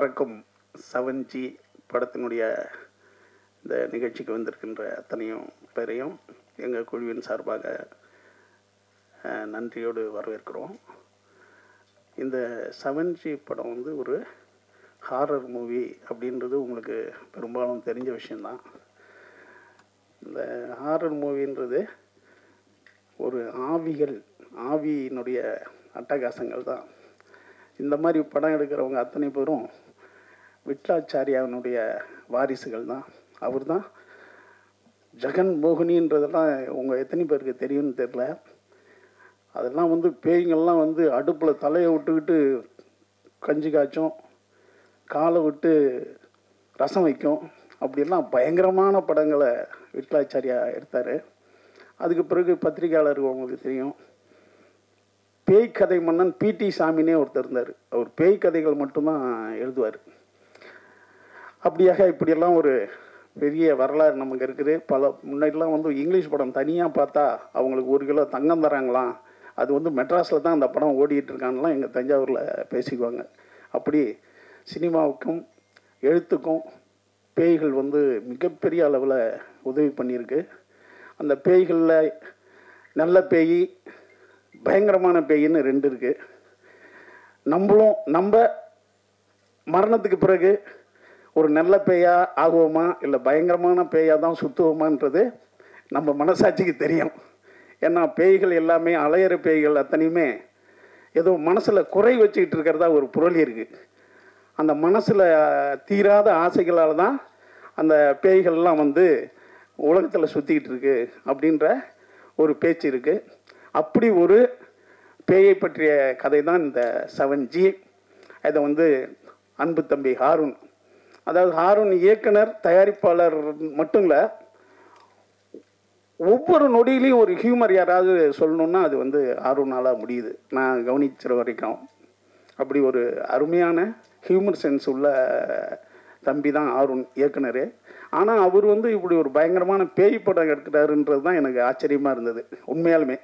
பறக்கும் 7G படத்தினுடைய இந்த நிகழ்ச்சிக்கு வந்திருக்கின்ற அத்தனையும் பேரையும் எங்கள் குழுவின் சார்பாக நன்றியோடு வரவேற்கிறோம். இந்த 7G படம் வந்து ஒரு ஹாரர் மூவி அப்படின்றது உங்களுக்கு பெரும்பாலும் தெரிஞ்ச விஷயந்தான். இந்த ஹாரர் மூவின்றது ஒரு ஆவியினுடைய அட்டகாசங்கள் தான். இந்த மாதிரி படம் எடுக்கிறவங்க அத்தனை பேரும் விட்லாச்சாரியாவினுடைய வாரிசுகள் தான். அவர் தான் ஜெகன் மோகினின்றதெல்லாம் உங்கள் எத்தனை பேருக்கு தெரியும்னு தெரில. அதெல்லாம் வந்து பேய்கள்லாம் வந்து அடுப்பில் தலையை விட்டுக்கிட்டு கஞ்சி காய்ச்சும், காலை விட்டு ரசம் வைக்கும், அப்படிலாம் பயங்கரமான படங்களை விட்லாச்சாரியா எடுத்தார். அதுக்கு பிறகு பத்திரிகையாளர்கள் உங்களுக்கு தெரியும், பேய் கதை மன்னன் பிடி சாமினே ஒருத்தர் இருந்தார். அவர் பேய் கதைகள் மட்டும்தான் எழுதுவார். அப்படியாக இப்படியெல்லாம் ஒரு பெரிய வரலாறு நமக்கு இருக்குது. முன்னாடிலாம் வந்து இங்கிலீஷ் படம் தனியாக பார்த்தா அவங்களுக்கு 1 கிலோ தங்கம் தராங்களாம். அது வந்து மெட்ராஸில் தான் அந்த படம் ஓடிட்டு இருக்கான்லாம் எங்கள் தஞ்சாவூரில் பேசிக்குவாங்க. அப்படி சினிமாவுக்கும் எழுத்துக்கும் பேய்கள் வந்து மிகப்பெரிய அளவில் உதவி பண்ணியிருக்கு. அந்த பேய்களில் நல்ல பேய், பயங்கரமான பேயின்னு 2 இருக்குது. நம்ம மரணத்துக்கு பிறகு ஒரு நல்ல பேயா ஆகுவோமா இல்லை பயங்கரமான பேயாக தான் சுற்றுவோமான்றது நம்ம மனசாட்சிக்கு தெரியும். ஏன்னா பேய்கள் எல்லாமே அலையிற பேய்கள் அத்தனையுமே ஏதோ மனசில் குறை வச்சுக்கிட்டு இருக்கிறதா ஒரு புரளி இருக்குது. அந்த மனசில் தீராத ஆசைகளால் தான் அந்த பேய்கள்லாம் வந்து உலகத்தில் சுற்றிக்கிட்டு இருக்கு அப்படின்ற ஒரு பேச்சு இருக்குது. அப்படி ஒரு பேயை பற்றிய கதை தான் இந்த 7G. இதை வந்து அன்பு தம்பி ஹாரூன், அதாவது ஹாரூன் இயக்குனர் தயாரிப்பாளர் மட்டும் இல்லை, ஒவ்வொரு நொடியிலையும் ஒரு ஹியூமர் யாராவது சொல்லணுன்னா அது வந்து ஹாரூனால் முடியுது. நான் கவனிச்சிற வரைக்கும் அப்படி ஒரு அருமையான ஹியூமர் சென்ஸ் உள்ள தம்பி தான் ஹாரூன் இயக்குனர். ஆனால் அவர் வந்து இப்படி ஒரு பயங்கரமான பேய் படம் எடுக்கிறாருன்றது தான் எனக்கு ஆச்சரியமாக இருந்தது உண்மையாலுமே.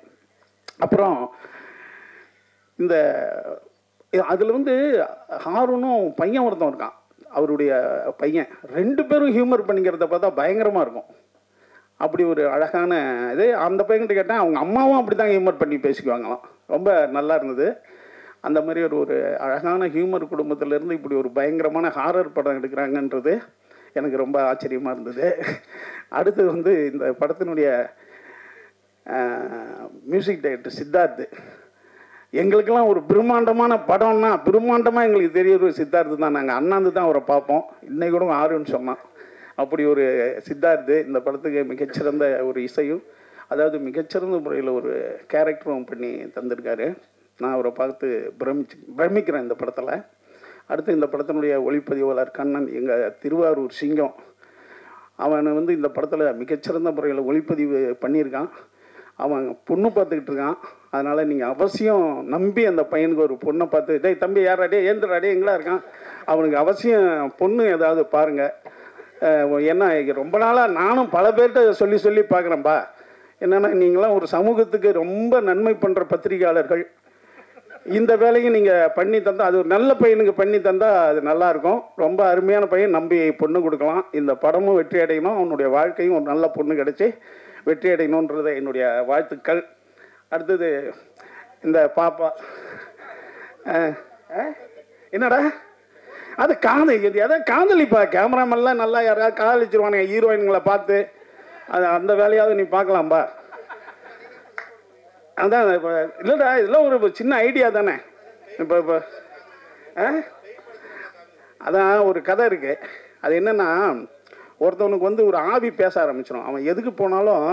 அப்புறம் இந்த அதில் வந்து ஹாரூனும் பையன் ஒருத்தன் இருக்கான், அவருடைய பையன், 2 பேரும் ஹியூமர் பண்ணிக்கிறத பார்த்தா பயங்கரமாக இருக்கும். அப்படி ஒரு அழகான இது. அந்த பையன்கிட்ட கேட்டேன், அவங்க அம்மாவும் அப்படி தான் ஹியூமர் பண்ணி பேசிக்குவாங்களாம். ரொம்ப நல்லா இருந்தது. அந்த மாதிரி ஒரு அழகான ஹியூமர் குடும்பத்திலேருந்து இப்படி ஒரு பயங்கரமான ஹாரர் படம் எடுக்கிறாங்கன்றது எனக்கு ரொம்ப ஆச்சரியமாக இருந்தது. அடுத்து வந்து இந்த படத்தினுடைய மியூசிக் டைரக்டர் சித்தார்த். எங்களுக்கெல்லாம் ஒரு பிரம்மாண்டமான படம்னா பிரம்மாண்டமாக எங்களுக்கு தெரிய சித்தார்த்து தான். நாங்கள் அண்ணாந்து தான் அவரை பார்ப்போம். இன்னைக்கு கூட ஆறுன்னு சொன்னான். அப்படி ஒரு சித்தார்த்து இந்த படத்துக்கு மிகச்சிறந்த ஒரு இசையும், அதாவது மிகச்சிறந்த முறையில் ஒரு கேரக்டரும் பண்ணி தந்திருக்காரு. நான் அவரை பார்த்து பிரமிக்கிறேன் இந்த படத்தில். அடுத்து இந்த படத்தினுடைய ஒளிப்பதிவாளர் கண்ணன், எங்கள் திருவாரூர் சிங்கம். அவனை வந்து இந்த படத்தில் மிகச்சிறந்த முறையில் ஒளிப்பதிவு பண்ணியிருக்கான். அவன் பொண்ணு பார்த்துக்கிட்டு இருக்கான். அதனால் நீங்கள் அவசியம் நம்பி அந்த பையனுக்கு ஒரு பொண்ணை பார்த்து, டேய் தம்பி யாராடே ஏந்திராடே எங்களா இருக்கான், அவனுக்கு அவசியம் பொண்ணு ஏதாவது பாருங்கள். ஏன்னா ரொம்ப நாளாக நானும் பல பேர்கிட்ட சொல்லி பார்க்குறேன்ப்பா. என்னென்னா நீங்களாம் ஒரு சமூகத்துக்கு ரொம்ப நன்மை பண்ணுற பத்திரிகையாளர்கள். இந்த வேலையும் நீங்கள் பண்ணி தந்தால், அது ஒரு நல்ல பையனுக்கு பண்ணி தந்தால் அது நல்லாயிருக்கும். ரொம்ப அருமையான பையன், நம்பி பொண்ணு கொடுக்கலாம். இந்த படமும் வெற்றி அடையணும், அவனுடைய வாழ்க்கையும் ஒரு நல்ல பொண்ணு கிடச்சி வெற்றி அடையணுன்றதை என்னுடைய வாழ்த்துக்கள். அடுத்தது இந்த பாப்பா, என்னடா அது காதலிப்பா. கேமராமெல்லாம் நல்லா யாராவது காதலிச்சிருவானுங்க ஹீரோயின்களை பார்த்து. அந்த வேலையாவது நீ பார்க்கலாம்பா. அதான் இப்போ இல்லைடா, இதெல்லாம் ஒரு சின்ன ஐடியா தானே. இப்போ அதான் ஒரு கதை இருக்குது. அது என்னென்னா, ஒருத்தவனுக்கு வந்து ஒரு ஆவி பேச ஆரம்பிச்சிடும். அவன் எதுக்கு போனாலும்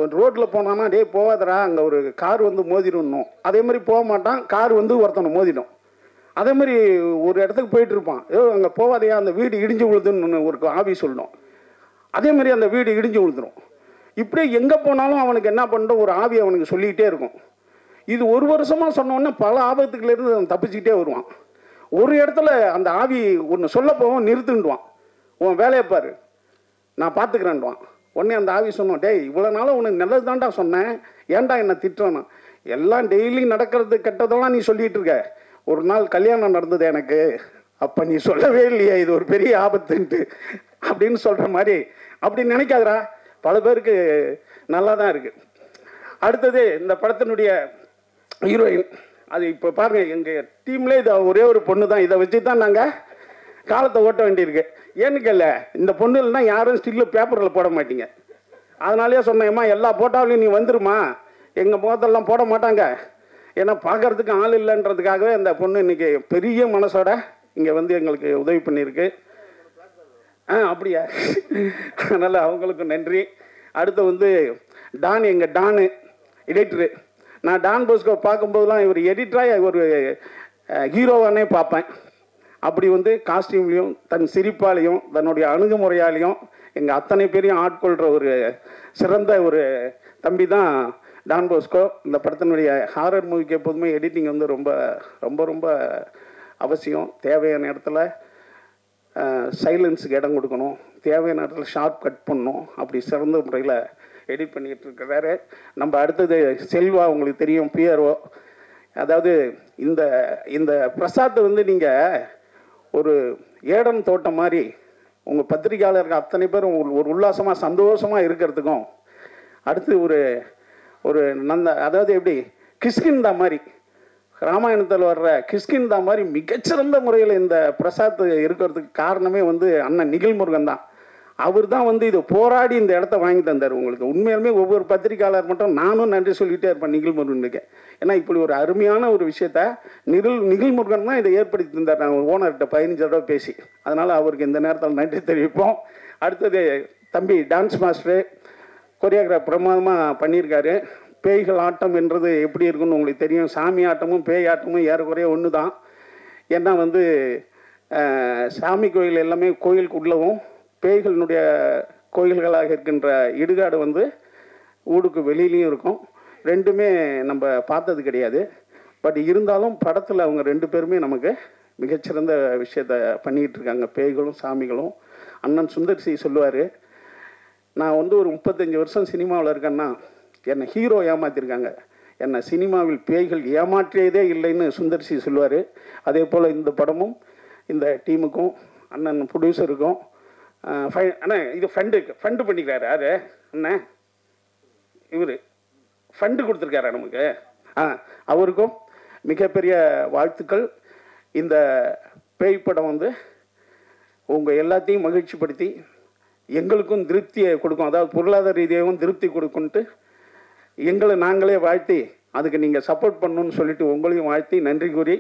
ஒரு ரோட்டில் போனான்னா, டே போகாதரா அங்கே ஒரு கார் வந்து மோதிடணும். அதே மாதிரி போக மாட்டான், கார் வந்து ஒருத்தவனை மோதிடும். அதே மாதிரி ஒரு இடத்துக்கு போயிட்டு இருப்பான், அங்கே போகாதையா அந்த வீடு இடிஞ்சு விழுதுன்னு ஒரு ஆவி சொல்லணும். அதே மாதிரி அந்த வீடு இடிஞ்சு விழுந்துடும். இப்படியே எங்கே போனாலும் அவனுக்கு என்ன பண்ணுறோம், ஒரு ஆவி அவனுக்கு சொல்லிக்கிட்டே இருக்கும். இது 1 வருஷமாக சொன்னோன்னே பல ஆபத்துக்குலேருந்து அவன் தப்பிச்சுக்கிட்டே வருவான். ஒரு இடத்துல அந்த ஆவி ஒன்று சொல்ல போவோம், நிறுத்துண்டுவான். உன் வேலையை பாரு, நான் பார்த்துக்கிறேன்டுவான். உடனே அந்த ஆவி சொன்னோம், டேய் இவ்வளோ நாளும் உனக்கு நல்லது தான்டா சொன்னேன், ஏன்டா என்னை திட்டுறேன்னா, எல்லாம் டெய்லி நடக்கிறது கெட்டதெல்லாம் நீ சொல்லிகிட்டு இருக்க. ஒரு நாள் கல்யாணம் நடந்தது எனக்கு, அப்போ நீ சொல்லவே இல்லையா இது ஒரு பெரிய ஆபத்துன்ட்டு அப்படின்னு சொல்கிற மாதிரி அப்படி நினைக்காதரா, பல பேருக்கு நல்லா தான் இருக்குது. அடுத்தது இந்த படத்தினுடைய ஹீரோயின், அது இப்போ பாருங்கள் எங்கள் டீம்லேயே இது ஒரே ஒரு பொண்ணு தான், இதை வச்சு தான் நாங்கள் காலத்தை ஓட்ட வேண்டியிருக்கு. ஏன்னு கேள்ல, இந்த பொண்ணு இல்லைன்னா யாரும் ஸ்டில்லு பேப்பரில் போட மாட்டீங்க. அதனாலேயே சொன்னேம்மா எல்லா போட்டாவிலையும் நீ வந்துருமா, எங்கள் முகத்தெல்லாம் போட மாட்டாங்க, ஏன்னா பார்க்கறதுக்கு ஆள் இல்லைன்றதுக்காகவே இந்த பொண்ணு இன்னைக்கு பெரிய மனசோட இங்கே வந்து எங்களுக்கு உதவி பண்ணியிருக்கு. அப்படியா, அதனால் அவங்களுக்கும் நன்றி. அடுத்து வந்து டான், எங்கள் டானு எடிட்ரு. நான் டான் போஸ்கோ பார்க்கும்போதெல்லாம் இவர் எடிட்டராக ஒரு ஹீரோவானே பார்ப்பேன். அப்படி வந்து காஸ்டியூம்லேயும் தன் சிரிப்பாலையும் தன்னுடைய அணுகுமுறையாலையும் எங்கள் அத்தனை பேரையும் ஆட்கொள்கிற ஒரு சிறந்த ஒரு தம்பி தான் டான் போஸ்கோ. இந்த படத்தினுடைய ஹாரர் மூவிக்கு எப்போதுமே எடிட்டிங் வந்து ரொம்ப ரொம்ப ரொம்ப அவசியம். தேவையான இடத்துல சைலன்ஸுக்கு இடம் கொடுக்கணும், தேவையான இடத்துல ஷார்ப் கட் பண்ணணும். அப்படி சிறந்த முறையில் எடிட் பண்ணிக்கிட்டு இருக்கிறாரு. நம்ம அடுத்தது செல்வா, உங்களுக்கு தெரியும், பிஆர்ஓ. அதாவது இந்த இந்த பிரசாத்தை வந்து நீங்கள் ஒரு ஏடன் தோட்டம் மாதிரி உங்கள் பத்திரிகையாளர்கள் அத்தனை பேரும் ஒரு உல்லாசமாக சந்தோஷமாக இருக்கிறதுக்கும், அடுத்து ஒரு ஒரு அதாவது எப்படி கிஷ்கிந்தா மாதிரி, ராமாயணத்தில் வர்ற கிஷ்கிந்தா மாதிரி மிகச்சிறந்த முறையில் இந்த பிரசாத் இருக்கிறதுக்கு காரணமே வந்து அண்ணன் நிகில்முருகன் தான். அவர் தான் வந்து இது போராடி இந்த இடத்த வாங்கி தந்தார் உங்களுக்கு. உண்மையாலுமே ஒவ்வொரு பத்திரிகையாளர் மட்டும் நானும் நன்றி சொல்லிகிட்டே இருப்பேன் நிகில்முருகனுக்கு. ஏன்னா இப்படி ஒரு அருமையான ஒரு விஷயத்த நிகில்முருகன் தான் இதை ஏற்படுத்தி தந்தார். நாங்கள் ஓனர்கிட்ட 15 தடவை பேசி, அதனால் அவருக்கு இந்த நேரத்தில் நன்றி தெரிவிப்போம். அடுத்தது தம்பி டான்ஸ் மாஸ்டரு, கொரியோகிராஃப் பிரமாதமாக பண்ணியிருக்காரு. பேய்கள் ஆட்டம் என்றது எப்படி இருக்குன்னு உங்களுக்கு தெரியும். சாமி ஆட்டமும் பேய் ஆட்டமும் ஏறக்குறைய ஒன்று தான். ஏன்னா வந்து சாமி கோயில் எல்லாமே கோயிலுக்கு உள்ளவும், பேய்களினுடைய கோயில்களாக இருக்கின்ற இடுகாடு வந்து ஊருக்கு வெளியிலையும் இருக்கும். ரெண்டுமே நம்ம பார்த்தது கிடையாது. பட் இருந்தாலும் படத்தில் அவங்க 2 பேருமே நமக்கு மிகச்சிறந்த விஷயத்தை பண்ணிக்கிட்டு இருக்காங்க, பேய்களும் சாமிகளும். அண்ணன் சுந்தர் சி சொல்லுவார், நான் வந்து ஒரு 35 வருஷம் சினிமாவில் இருக்கேன்னா என்னை ஹீரோ ஏமாற்றிருக்காங்க, என்னை சினிமாவில் பேய்கள் ஏமாற்றியதே இல்லைன்னு சுந்தர் சி சொல்லுவார். அதே போல் இந்த படமும் இந்த டீமுக்கும் அண்ணன் ப்ரொடியூசருக்கும் அண்ணா இது ஃபண்டு பண்ணிக்கிறாரு. அது அண்ணன் இவர் ஃபண்டு கொடுத்துருக்காரா நமக்கு, அவருக்கும் மிகப்பெரிய வாழ்த்துக்கள். இந்த பேய் படம் வந்து உங்கள் எல்லாத்தையும் மகிழ்ச்சிப்படுத்தி எங்களுக்கும் திருப்தியை கொடுக்கும், அதாவது பொருளாதார ரீதியாகவும் திருப்தி கொடுக்குன்ட்டு எங்களை நாங்களே வாழ்த்தி அதுக்கு நீங்கள் சப்போர்ட் பண்ணணும்னு சொல்லிட்டு உங்களையும் வாழ்த்தி நன்றி கூறி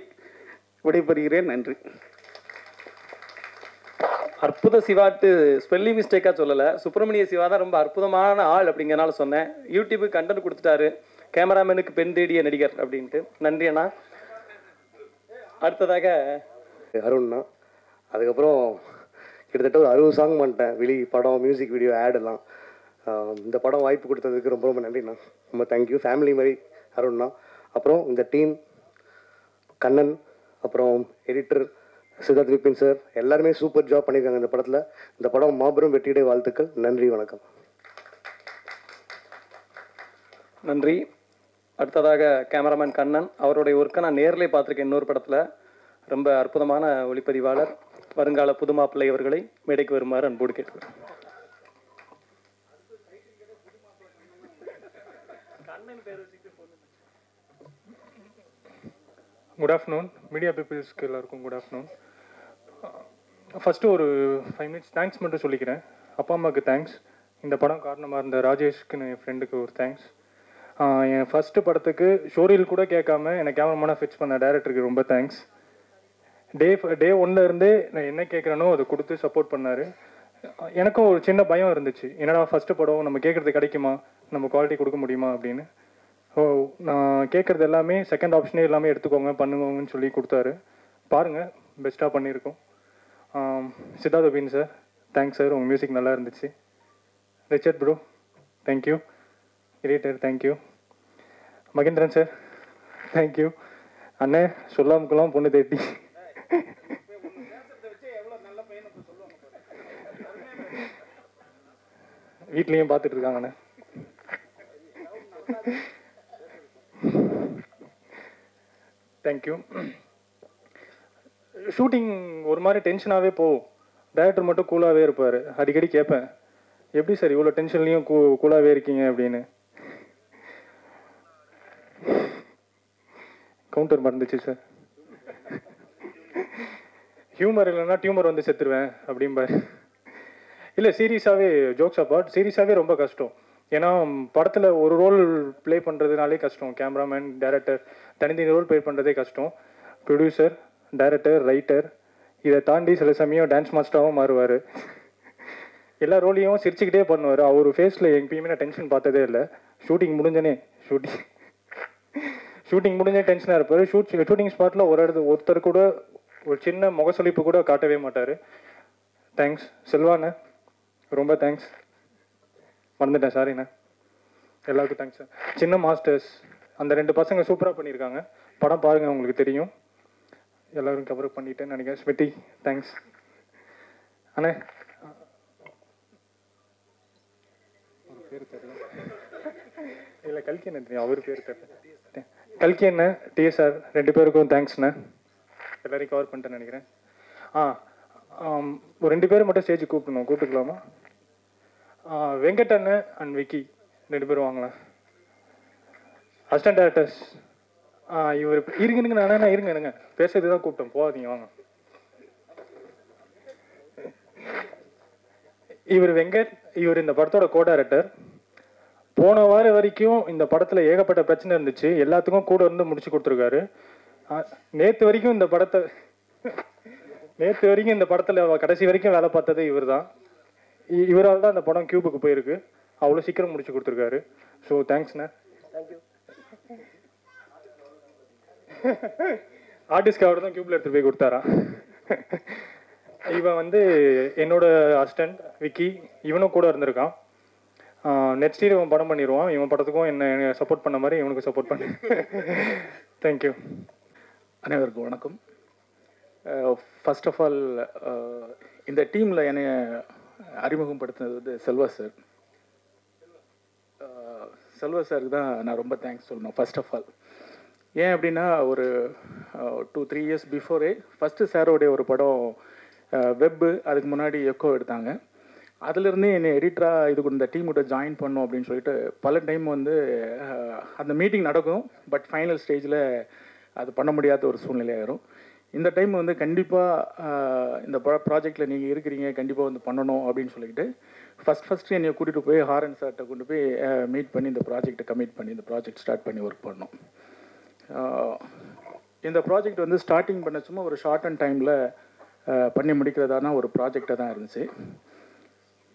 விடைபெறுகிறேன். நன்றி. அற்புத சிவாட்டு ஸ்பெல்லிங் மிஸ்டேக்காக சொல்லலை, சுப்பிரமணிய சிவா தான் ரொம்ப அற்புதமான ஆள் அப்படிங்கிறனால சொன்னேன். யூடியூபுக்கு கண்டென்ட் கொடுத்துட்டாரு, கேமராமேனுக்கு பெண் தேடிய நடிகர் அப்படின்ட்டு. நன்றி அண்ணா. அடுத்ததாக அருண்ண்ணா. அதுக்கப்புறம் கிட்டத்தட்ட ஒரு 60 சாங் பண்ணிட்டேன், விழி படம், மியூசிக் வீடியோ, ஆடெல்லாம். இந்த படம் வாய்ப்பு கொடுத்ததுக்கு ரொம்ப ரொம்ப நன்றிண்ணா, ரொம்ப தேங்க்யூ. ஃபேமிலி மாதிரி அருண்ண்ணா. அப்புறம் இந்த டீம், கண்ணன், அப்புறம் எடிட்டர் சித்தார்த் விபின் சார், எல்லாருமே சூப்பர் ஜாப் பண்ணியிருக்காங்க இந்த படத்தில். இந்த படம் மாபெரும் வெற்றியுடைய வாழ்த்துக்கள். நன்றி, வணக்கம். நன்றி. அடுத்ததாக கேமராமேன் கண்ணன், அவருடைய ஒர்க்கை நான் நேரிலே பார்த்துருக்கேன் இன்னொரு படத்தில். ரொம்ப அற்புதமான ஒளிப்பதிவாளர், வருங்கால புதுமாப்பிள்ளை அவர்களை மேடைக்கு வருமாறு அன்போடு கேட்கிறேன். குட் ஆஃப்டர்நூன் மீடியா பீப்புள்ஸ்க்கு எல்லாருக்கும் குட் ஆஃப்டர்நூன். ஃபஸ்ட்டு ஒரு 5 மினிட்ஸ் தேங்க்ஸ் மட்டும் சொல்லிக்கிறேன். அப்பா அம்மாவுக்கு தேங்க்ஸ், இந்த படம் காரணமாக இருந்த ராஜேஷ்க்கு, என் ஃப்ரெண்டுக்கு ஒரு தேங்க்ஸ். என் ஃபஸ்ட்டு படத்துக்கு ஷோரீல் கூட கேட்காம என்னை கேமராமேனாக ஃபிக்ஸ் பண்ண டேரக்டருக்கு ரொம்ப தேங்க்ஸ். டே 1ல் இருந்தே நான் என்ன கேட்குறேனோ அதை கொடுத்து சப்போர்ட் பண்ணார். எனக்கும் ஒரு சின்ன பயம் இருந்துச்சு, என்னடா ஃபஸ்ட்டு படம் நம்ம கேட்குறது கிடைக்குமா, நம்ம குவாலிட்டி கொடுக்க முடியுமா அப்படின்னு. நான் கேட்குறது எல்லாமே செகண்ட் ஆப்ஷனே எல்லாமே எடுத்துக்கோங்க பண்ணுங்கன்னு சொல்லி கொடுத்தாரு. பாருங்கள், பெஸ்ட்டாக பண்ணியிருக்கோம். Siddharth Vipin sir thanks sir, உங்கள் மியூசிக் நல்லா இருந்துச்சு. Richard bro thank you. Editor thank you. Mahendran sir thank you. அண்ணே சொல்லாமக்கெல்லாம் பொண்ணு தேட்டி. வீட்லேயும் பார்த்துட்டு இருக்காங்கண்ணே. தேங்க்யூ. ஷூட்டிங் ஒரு மாதிரி டென்ஷனாகவே போகும். டைரக்டர் மட்டும் கூலாகவே இருப்பார். அடிக்கடி கேட்பேன், எப்படி சார் இவ்வளோ டென்ஷன்லேயும் கூலாகவே இருக்கீங்க அப்படின்னு. கவுண்டர் மறந்துச்சு சார். ஹியூமர் இல்லைன்னா டியூமர் வந்து செத்துருவேன் அப்படிம்பாரு. இல்லை சீரியஸாகவே, ஜோக்ஸ் அப்பார்ட், சீரியஸாகவே ரொம்ப கஷ்டம். ஏன்னா படத்தில் ஒரு ரோல் ப்ளே பண்ணுறதுனாலே கஷ்டம். கேமராமேன், டைரக்டர் தனித்தனி ரோல் ப்ளே பண்ணுறதே கஷ்டம். ப்ரொடியூசர், டைரக்டர், ரைட்டர், இதை தாண்டி சில சமயம் டான்ஸ் மாஸ்டராகவும் மாறுவார். எல்லா ரோலையும் சிரிச்சுக்கிட்டே பண்ணுவார். அவர் ஃபேஸில் எப்பயுமே நான் டென்ஷன் பார்த்ததே இல்லை. ஷூட்டிங் முடிஞ்சனே டென்ஷனாக இருப்பார். ஷூட்டிங் ஸ்பாட்டில் ஒருத்தர் கூட ஒரு சின்ன முகசொலிப்பு கூட காட்டவே மாட்டார். தேங்க்ஸ் செல்வாண்ணே, ரொம்ப தேங்க்ஸ். மறந்துட்டேன், சாரிண்ணே. எல்லாருக்கும் தேங்க்ஸ் சார். சின்ன மாஸ்டர்ஸ், அந்த 2 பசங்க சூப்பராக பண்ணியிருக்காங்க. படம் பாருங்கள், உங்களுக்கு தெரியும். எல்லோரும் கவர் பண்ணிட்டேன்னு நினைக்கிறேன். ஸ்மிட்டி தேங்க்ஸ் அண்ணே. அவர் பேர் தெரியல. இல்லை கல்கி அண்ணன் தெரியும், அவர் பேர் தெரியல. கல்கி அண்ணன், டிஎஸ்ஆர் 2 பேருக்கும் தேங்க்ஸ்ண்ணே. எல்லாரையும் கவர் பண்ணிட்டேன்னு நினைக்கிறேன். ஒரு 2 பேர் மட்டும் ஸ்டேஜ் கூப்பிட்டுக்கலாமா? வெங்கட் அண்ணன் அண்ட் விக்கி 2 பேரும் வாங்கலாம். அசிஸ்டன்ட் டேரக்டர்ஸ் இவர் இருங்க நானே இருங்க பேசுறது தான் கூப்பிட்டோம், போகாதீங்க வாங்க. இவர் வெங்கட், இவர் இந்த படத்தோட கோ டைரக்டர். போன வாரம் வரைக்கும் இந்த படத்தில் ஏகப்பட்ட பிரச்சனை இருந்துச்சு, எல்லாத்துக்கும் கூட இருந்து முடிச்சு கொடுத்துருக்காரு. நேற்று வரைக்கும் இந்த படத்தில் கடைசி வரைக்கும் வேலை பார்த்ததே இவர் தான். இவரால் தான் அந்த படம் கியூபுக்கு போயிருக்கு. அவ்வளோ சீக்கிரம் முடிச்சு கொடுத்துருக்காரு. ஸோ தேங்க்ஸ்ண்ணே. தேங்க்யூ. ஆர்டிஸ்ட்க்கு அவர் தான் கியூப்ல எடுத்துகிட்டு போய் கொடுத்தாரா. இவன் வந்து என்னோட அசிஸ்டன்ட் விக்கி, இவனும் கூட இருந்திருக்கான். நெக்ஸ்ட் இயர் இவன் படம் பண்ணிடுவான். இவன் படத்துக்கும் என்ன சப்போர்ட் பண்ண மாதிரி இவனுக்கு சப்போர்ட் பண்ணு. தேங்க்யூ. அனைவருக்கும் வணக்கம். ஃபர்ஸ்ட் ஆஃப் ஆல் இந்த டீமில் என்னை அறிமுகப்படுத்தினது வந்து செல்வா சார். செல்வா சாருக்கு தான் நான் ரொம்ப தேங்க்ஸ் சொல்லணும் ஃபர்ஸ்ட் ஆஃப் ஆல். ஏன் அப்படின்னா ஒரு 2-3 இயர்ஸ் பிஃபோரே ஃபஸ்ட்டு சாரோடைய ஒரு படம் வெப்பு, அதுக்கு முன்னாடி எக்கோ எடுத்தாங்க. அதுலேருந்தே என்னை எடிட்டராக இதுக்கு இந்த டீமோட ஜாயின் பண்ணோம் அப்படின்னு சொல்லிட்டு பல டைம் வந்து அந்த மீட்டிங் நடக்கும். பட் ஃபைனல் ஸ்டேஜில் அது பண்ண முடியாத ஒரு சூழ்நிலையாயிரும். இந்த டைம் வந்து கண்டிப்பாக இந்த ப்ராஜெக்டில் நீங்கள் இருக்கிறீங்க, கண்டிப்பாக வந்து பண்ணணும் அப்படின்னு சொல்லிட்டு ஃபஸ்ட்டு என்னை கூட்டிகிட்டு போய் ஹாரன் சார்கிட்ட கொண்டு போய் மீட் பண்ணி இந்த ப்ராஜெக்டை கமிட் பண்ணி இந்த ப்ராஜெக்ட் ஸ்டார்ட் பண்ணி ஒர்க் பண்ணோம். இந்த ப்ராஜெக்ட் வந்து ஸ்டார்டிங் பண்ண சும்மா ஒரு ஷார்ட் அண்ட் டைமில் பண்ணி முடிக்கிறதான ஒரு ப்ராஜெக்டாக தான் இருந்துச்சு.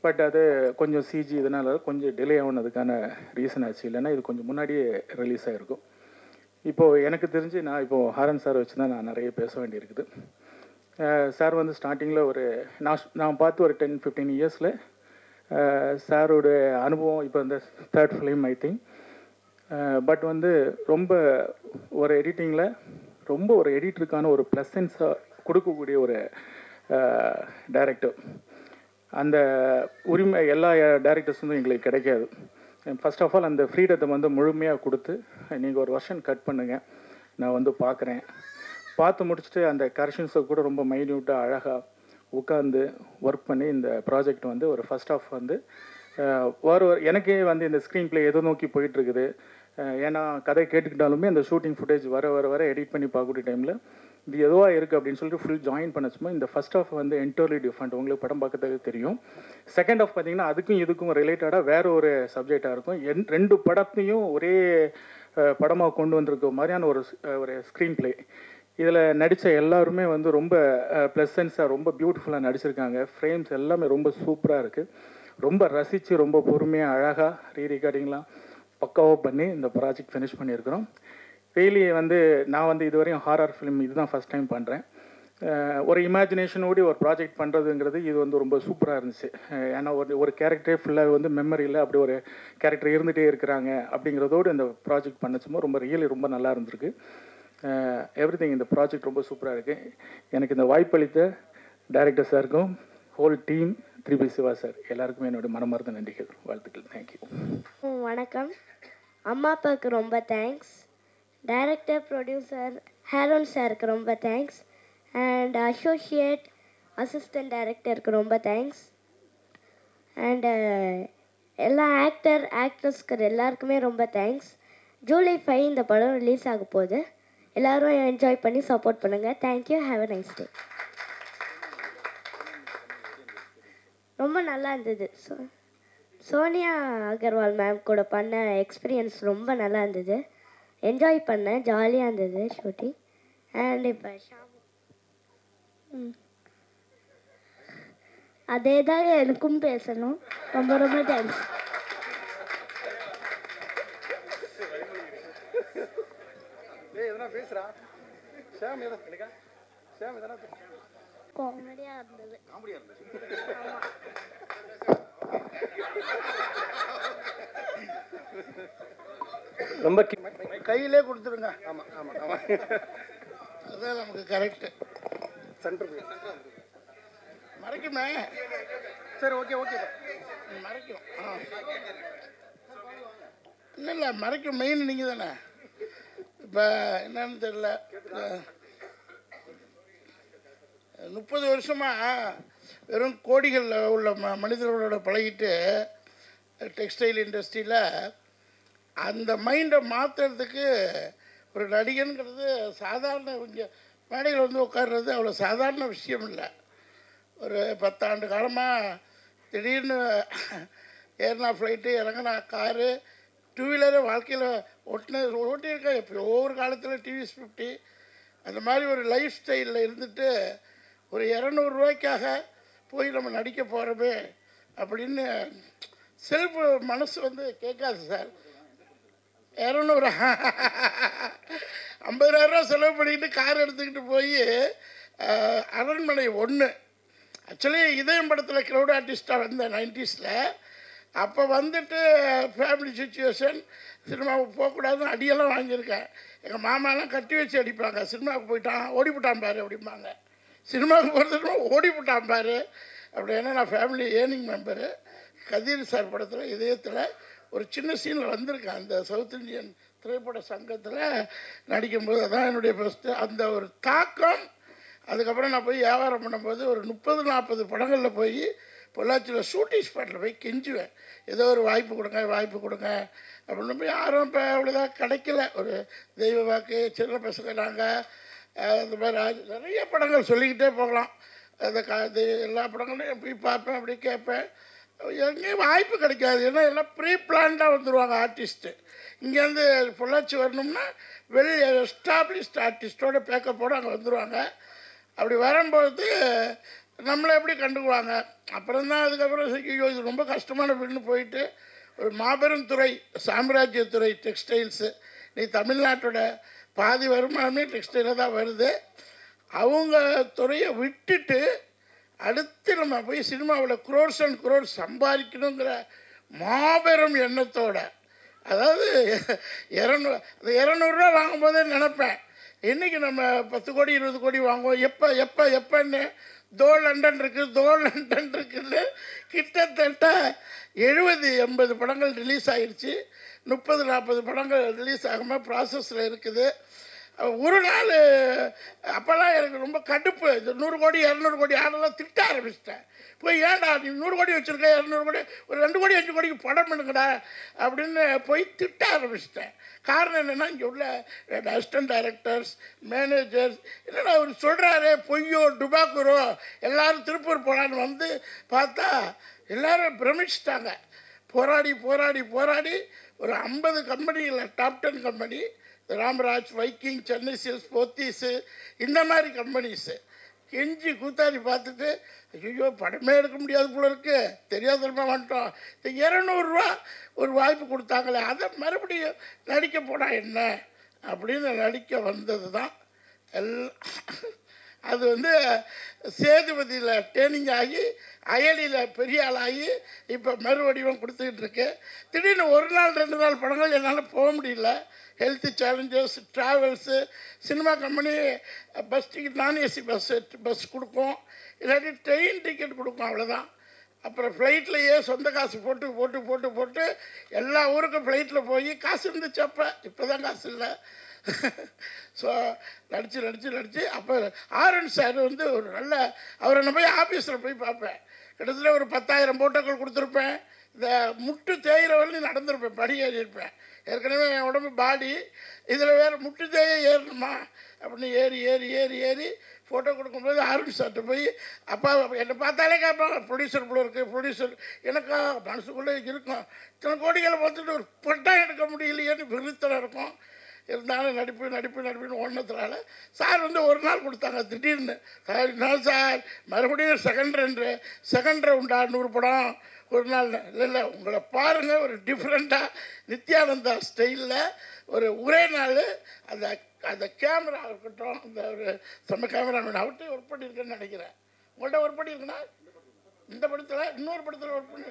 பட் அது கொஞ்சம் சிஜி இதனால் கொஞ்சம் டிலே ஆனதுக்கான ரீசன் ஆச்சு. இல்லைன்னா இது கொஞ்சம் முன்னாடியே ரிலீஸ் ஆகிருக்கும். இப்போது எனக்கு தெரிஞ்சு நான் இப்போது ஹாரன் சார் வச்சு தான் நான் நிறைய பேச வேண்டியிருக்குது. சார் வந்து ஸ்டார்டிங்கில் ஒரு நான் பார்த்து ஒரு 10-15 இயர்ஸில் சாரோட அனுபவம் இப்போ இந்த 3rd film I think. But வந்து ரொம்ப ஒரு எடிட்டிங்கில் ரொம்ப ஒரு எடிட்டருக்கான ஒரு ப்ளசன்ஸாக கொடுக்கக்கூடிய ஒரு டைரக்டர். அந்த உரிமை எல்லா டைரக்டர்ஸும் எங்களுக்கு கிடைக்காது. ஃபர்ஸ்ட் ஆஃப் ஆல் அந்த ஃப்ரீடத்தை வந்து முழுமையாக கொடுத்து நீங்கள் ஒரு வருஷன் கட் பண்ணுங்கள், நான் வந்து பார்க்குறேன், பார்த்து முடிச்சுட்டு அந்த கரெக்ஷன்ஸை கூட ரொம்ப மைன்யூட்டாக அழகாக உட்காந்து ஒர்க் பண்ணி இந்த ப்ராஜெக்ட் வந்து ஒரு ஃபர்ஸ்ட் ஆஃப் வந்து எனக்கே வந்து இந்த ஸ்க்ரீன் ப்ளே எதை நோக்கி போயிட்டுருக்குது. ஏன்னா கதை கேட்டுக்கிட்டாலுமே அந்த ஷூட்டிங் ஃபுட்டேஜ் வர எடிட் பண்ணி பார்க்கக்கூடிய டைமில் இது எதுவாக இருக்குது அப்படின்னு சொல்லிட்டு ஃபுல் ஜாயின் பண்ணச்சுமோ இந்த ஃபர்ஸ்ட் ஆஃப் வந்து என்டர்லி டிஃப்ரெண்ட். உங்களுக்கு படம் பார்க்கறதுக்கு தெரியும். செகண்ட் ஆஃப் பார்த்தீங்கன்னா அதுக்கும் இதுக்கும் ரிலேட்டடாக வேறு ஒரு சப்ஜெக்டாக இருக்கும். 2 படத்தையும் ஒரே படமாக கொண்டு வந்திருக்க மாதிரியான ஒரு ஸ்க்ரீன் ப்ளே. இதில் நடித்த எல்லாருமே வந்து ரொம்ப ப்ளசன்ஸாக ரொம்ப பியூட்டிஃபுல்லாக நடிச்சிருக்காங்க. ஃப்ரேம்ஸ் எல்லாமே ரொம்ப சூப்பராக இருக்குது. ரொம்ப ரசித்து ரொம்ப பொறுமையாக அழகாக ரீரெக்கார்டிங்லாம் பக்காவாக பண்ணி இந்த ப்ராஜெக்ட் ஃபினிஷ் பண்ணியிருக்கிறோம். ரியலி வந்து நான் வந்து இதுவரையும் ஹாரர் ஃபிலிம் இதுதான் ஃபஸ்ட் டைம் பண்ணுறேன். ஒரு இமேஜினேஷனோடு ஒரு ப்ராஜெக்ட் பண்ணுறதுங்கிறது இது வந்து ரொம்ப சூப்பராக இருந்துச்சு. ஏன்னா ஒரு கேரக்டரே ஃபுல்லாக வந்து மெமரியில் அப்படி ஒரு கேரக்டர் இருந்துகிட்டே இருக்கிறாங்க அப்படிங்கிறதோடு இந்த ப்ராஜெக்ட் பண்ணச்சுமோ ரொம்ப நல்லா இருந்திருக்கு. எவ்ரிதிங் இந்த ப்ராஜெக்ட் ரொம்ப சூப்பராக இருக்குது. எனக்கு இந்த வாய்ப்பளித்த டைரக்டர் சாருக்கும் whole team 3B Siva sir எல்லாருக்குமே என்னோட மனமார்ந்த நன்றிகள், வாழ்த்துக்கள். தேங்க்யூ. வணக்கம். அம்மா அப்பாவுக்கு ரொம்ப தேங்க்ஸ். டைரக்டர் ப்ரொடியூசர் ஹேரோன் சாருக்கு ரொம்ப தேங்க்ஸ். அண்ட் அசோசியேட் அசிஸ்டன்ட் டைரக்டருக்கு ரொம்ப தேங்க்ஸ். அண்டு எல்லா ஆக்ட்ரஸ்க்கு எல்லாருக்குமே ரொம்ப தேங்க்ஸ். ஜூலை 5 இந்த படம் ரிலீஸ் ஆக போகுது. எல்லோரும் என்ஜாய் பண்ணி சப்போர்ட் பண்ணுங்கள். Thank you. Have a nice day. ரொம்ப நல்லா இருந்தது. சோனியா அகர்வால் மேம் கூட பண்ண எக்ஸ்பீரியன்ஸ் ரொம்ப நல்லா இருந்தது. என்ஜாய் பண்ணேன். ஜாலியாக இருந்தது ஷூட்டிங். அண்ட் இப்போ அதே தான் எனக்கும் பேசணும். ரொம்ப ரொம்ப தேங்க்ஸ். காமெடியாக இருந்தது. ரொம்ப கையிலே கொடுத்துருங்க. ஆமாம் ஆமாம் ஆமாம், அதுதான் நமக்கு கரெக்டு. சென்டர் மறைக்குமே. சரி, ஓகே ஓகே, மறைக்கும். இல்லை இல்லை, மறைக்கும். மெயின் நீங்கள் தானே. இப்போ என்னன்னு தெரியல, 30 வருஷமாக வெறும் கோடிகளில் உள்ள மனிதர்களோட பழகிட்டு டெக்ஸ்டைல் இண்டஸ்ட்ரியில் அந்த மைண்டை மாற்றுறதுக்கு ஒரு நடிகனுங்கிறது சாதாரண, இங்கே மேடையில் வந்து உட்கார்றது அவ்வளோ சாதாரண விஷயம் இல்லை. ஒரு 10 ஆண்டு காலமாக திடீர்னு ஏறினா ஃப்ளைட்டு, இறங்கினா காரு, 2 வீலரு வாழ்க்கையில் ஓட்டியிருக்கேன். எப்போ ஒவ்வொரு காலத்தில் டிவிஎஸ் 50 அந்த மாதிரி ஒரு லைஃப் ஸ்டைலில் இருந்துட்டு ஒரு 200 ரூபாய்க்காக போய் நம்ம நடிக்க போகிறோமே அப்படின்னு செல்ஃப் மனசு வந்து கேட்காது சார். 200 50,000 செலவு பண்ணிக்கிட்டு கார் எடுத்துக்கிட்டு போய் அரண்மனை 1 ஆக்சுவலி இதயம் படத்தில் க்ரௌட் ஆர்டிஸ்டாக வந்தேன் 90ஸ்ல. அப்போ வந்துட்டு ஃபேமிலி சுச்சுவேஷன், சினிமாவுக்கு போகக்கூடாதுன்னு அடியெல்லாம் வாங்கியிருக்கேன். எங்கள் மாமாலாம் கட்டி வச்சு அடிப்பாங்க. சினிமாவுக்கு போயிட்டான், ஓடிவிட்டான் பாரு அப்படிம்பாங்க. சினிமாவுக்கு போகிறதுக்கு ஓடிவிட்டான் பாரு அப்படி. ஏன்னா நான் ஃபேமிலி ஏர்னிங் மெம்பரு. கதிர் சார் படத்தில் இதயத்தில் ஒரு சின்ன சீனில் வந்திருக்கேன். அந்த சவுத் இந்தியன் திரைப்பட சங்கத்தில் நடிக்கும்போது அதான் என்னுடைய ஃபஸ்ட்டு அந்த ஒரு தாக்கம். அதுக்கப்புறம் நான் போய் வியாபாரம் பண்ணும்போது ஒரு 30-40 படங்களில் போய் பொள்ளாச்சியில் ஷூட்டிங் ஸ்பாட்டில் போய் கெஞ்சுவேன், ஏதோ ஒரு வாய்ப்பு கொடுங்க வாய்ப்பு கொடுங்க அப்படின்னு. போய் யாரும் இப்போ அவ்வளோதான் கிடைக்கல. ஒரு தெய்வ வாக்கு, சின்ன பசங்க நாங்கள், அந்த மாதிரி நிறைய படங்கள் சொல்லிக்கிட்டே போகலாம். அது எல்லா படங்களையும் போய் பார்ப்பேன், அப்படி கேட்பேன். எங்கேயும் வாய்ப்பு கிடைக்காது. ஏன்னா எல்லாம் ப்ரீ பிளான்டாக வந்துடுவாங்க ஆர்டிஸ்ட்டு. இங்கேருந்து பொள்ளாச்சி வரணும்னா வெல் எஸ்டாப்ளிஷ்ட் ஆர்டிஸ்ட்டோட பேக்கப்போடு அங்கே வந்துடுவாங்க. அப்படி வரும்போது நம்மளை எப்படி கண்டுக்குவாங்க. அப்புறம் தான் அதுக்கப்புறம் ஐயோ இது ரொம்ப கஷ்டமான வீடுன்னு போயிட்டு ஒரு மாபெரும் துறை, சாம்ராஜ்யத்துறை டெக்ஸ்டைல்ஸு. நீ தமிழ்நாட்டோட பாதி வருமானமே டெக்ஸ்டைலில் தான் வருது. அவங்க துறையை விட்டுட்டு அடுத்து நம்ம போய் சினிமாவில் குரோர்ஸ் அண்ட் குரோர்ஸ் சம்பாதிக்கணுங்கிற மாபெரும் எண்ணத்தோட, அதாவது 200 ரூபா வாங்கும்போதே நினப்பேன், இன்றைக்கி நம்ம 10 கோடி 20 கோடி வாங்குவோம், எப்போன்னு லண்டன் இருக்குன்னு கிட்டத்தட்ட 70-80 படங்கள் ரிலீஸ் ஆகிடுச்சு. 30-40 படங்கள் ரிலீஸ் ஆகாமல் ப்ராசஸில் இருக்குது. ஒரு நாள் அப்போல்லாம் எனக்கு ரொம்ப கடுப்பு. இது 100 கோடி 200 கோடி ஆடெல்லாம் திட்ட ஆரம்பிச்சிட்டேன். போய் ஏன்டா நீ 100 கோடி வச்சுருக்க, 200 கோடி, ஒரு 2 கோடி 5 கோடிக்கு படம் பண்ணுங்கடா அப்படின்னு போய் திட்ட ஆரம்பிச்சிட்டேன். காரணம் என்னென்னா, இங்கே உள்ள அசிஸ்டன்ட் டைரக்டர்ஸ், மேனேஜர்ஸ், என்னடா அவர் சொல்கிறாரு பொய்யோ டுபாக்கூரோ, எல்லோரும் திருப்பூர் போகலான்னு வந்து பார்த்தா எல்லோரும் பிரமிச்சிட்டாங்க. போராடி ஒரு 50 கம்பெனியில் top 10 company, Ramraj, Viking, Chennai silks, Pothys, இந்த மாதிரி கம்பெனிஸு கெஞ்சி கூத்தாடி பார்த்துட்டு ஐயோ படமே எடுக்க முடியாது போல இருக்கு, தெரியாதமா வந்துட்டோம். 200 ரூபா ஒரு வாய்ப்பு கொடுத்தாங்களே, அதை மறுபடியும் நடிக்க போனால் என்ன அப்படின்னு நடிக்க வந்தது தான் அது வந்து சேதுபதியில் ட்ரெயினிங் ஆகி அயலியில் பெரிய ஆளாகி இப்போ மறுவடிவம் கொடுத்துக்கிட்டு இருக்கு. திடீர்னு 1 நாள் 2 நாள் படங்கள் என்னால் போக முடியல. Health challenges, travels, cinema company bus ticket, நான் ஏசி பஸ் கொடுக்கும், இல்லாட்டி ட்ரெயின் டிக்கெட் கொடுக்கும், அவ்வளோதான். அப்புறம் ஃப்ளைட்லேயே சொந்த காசு போட்டு எல்லா ஊருக்கும் ஃப்ளைட்டில் போய் காசு இருந்துச்சு அப்போ, இப்போ தான் காசு இல்லை. ஸோ நடித்து அப்போ ஆரன் சார் வந்து ஒரு நல்ல அவரை நான் போய் ஆஃபீஸில் போய் பார்ப்பேன். கிட்டத்தட்ட ஒரு 10,000 போட்டோக்கள் கொடுத்துருப்பேன். இந்த முட்டு தேயிற வரலையும் நடந்திருப்பேன், படி ஏறி இருப்பேன். ஏற்கனவே என் உடம்பு பாடி, இதில் வேறு முட்டு தேய ஏறணுமா அப்படின்னு ஏறி ஏறி ஏறி ஏறி ஃபோட்டோ கொடுக்கும்போது ஆரன் சார்கிட்ட போய் அப்பா என்னை பார்த்தாலே கேட்பாங்க, ப்ரொடியூசர் போல இருக்குது ப்ரொடியூசர். எனக்கா மனசுக்குள்ளே இருக்கும், இத்தனை கோடிகளை பார்த்துட்டு ஒரு பட்டம் எடுக்க முடியலையேன்னு விருத்தம் இருக்கும். இருந்தாலும் நடிப்புன்னு ஓடினதுனால சார் வந்து ஒரு நாள் கொடுத்தாங்க திடீர்னு. சார் என்ன சார் மறுபடியும் செகண்ட் ரவுண்டா 100 படம் ஒரு நாள். இல்லை உங்களை பாருங்கள், ஒரு டிஃப்ரெண்ட்டாக நித்யானந்தா ஸ்டைலில் ஒரே நாள் அந்த கேமரா இருக்கட்டும், அந்த ஒரு செம்ம கேமரா அவர்கிட்ட ஒர்க் பண்ணியிருக்கேன்னு நினைக்கிறேன். உங்கள்கிட்ட ஒர்க் பண்ணியிருக்கேன்னா இந்த படத்தில் இன்னொரு படத்தில் ஒர்க் பண்ணி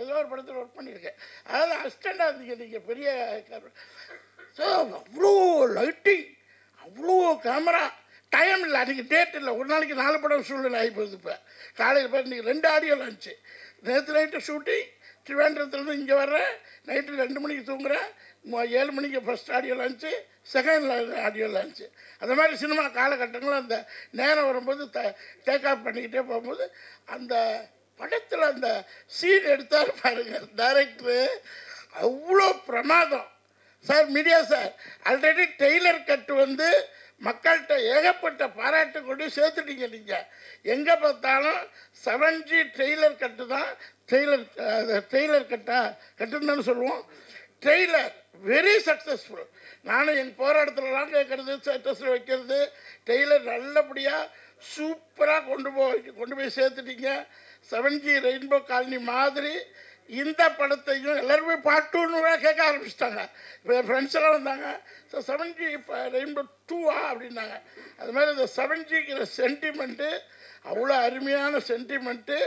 ஏதோ ஒரு படத்தில் ஒர்க் பண்ணியிருக்கேன். அதாவது அசிஸ்டண்டாக இருந்தீங்க நீங்கள், பெரிய கேமரா. ஸோ அவ்வளோ லைட்டிங், அவ்வளோ கேமரா, டைம் இல்லை, அன்றைக்கி டேட் இல்லை. ஒரு நாளைக்கு 4 படம் சூழ்நிலை ஆகி போகுது. இப்போ காலையில் போய் இன்றைக்கி 2 ஆடியோ லான்ச்சு. நேற்று நைட்டு ஷூட்டிங், திருவேண்டரத்துலேருந்து இங்கே வர்றேன், நைட்டு 2 மணிக்கு தூங்குறேன், 7 மணிக்கு first audio launch, second audio launch. அந்த மாதிரி சினிமா காலகட்டங்களும் அந்த நேரம் வரும்போது டேக் ஆஃப் பண்ணிக்கிட்டே போகும்போது அந்த படத்தில் அந்த சீன் எடுத்தார் பாருங்க டைரக்டரு, அவ்வளோ பிரமாதம். Sir media sir already trailer cut வந்து மக்கள்கிட்ட ஏகப்பட்ட பாராட்டு கொண்டு சேர்த்துட்டீங்க. நீங்கள் எங்கே பார்த்தாலும் 7G ட்ரெய்லர் கட்டு தான், ட்ரெய்லர் கட்டுன்னு தானே சொல்லுவோம். Trailer very successful. நானும் எங்கள் போகிற இடத்துலலாம் கேட்குறது, ஸ்டேட்டஸில் வைக்கிறது, டெய்லர் நல்லபடியாக சூப்பராக கொண்டு போய் சேர்த்துட்டீங்க. 7G ரெயின்போ காலனி மாதிரி இந்த படத்தையும் எல்லாருமே பார்ட் 2ன்னு கேட்க ஆரம்பிச்சிட்டாங்க. இப்போ என் ஃப்ரெண்ட்ஸ் எல்லாம் வந்தாங்க, ஸோ 7G இப்போ ரெயின்போ 2வா அப்படின்னாங்க. அது மாதிரி இந்த 7Gங்கிற சென்டிமெண்ட்டு அவ்வளோ அருமையான சென்டிமெண்ட்டு.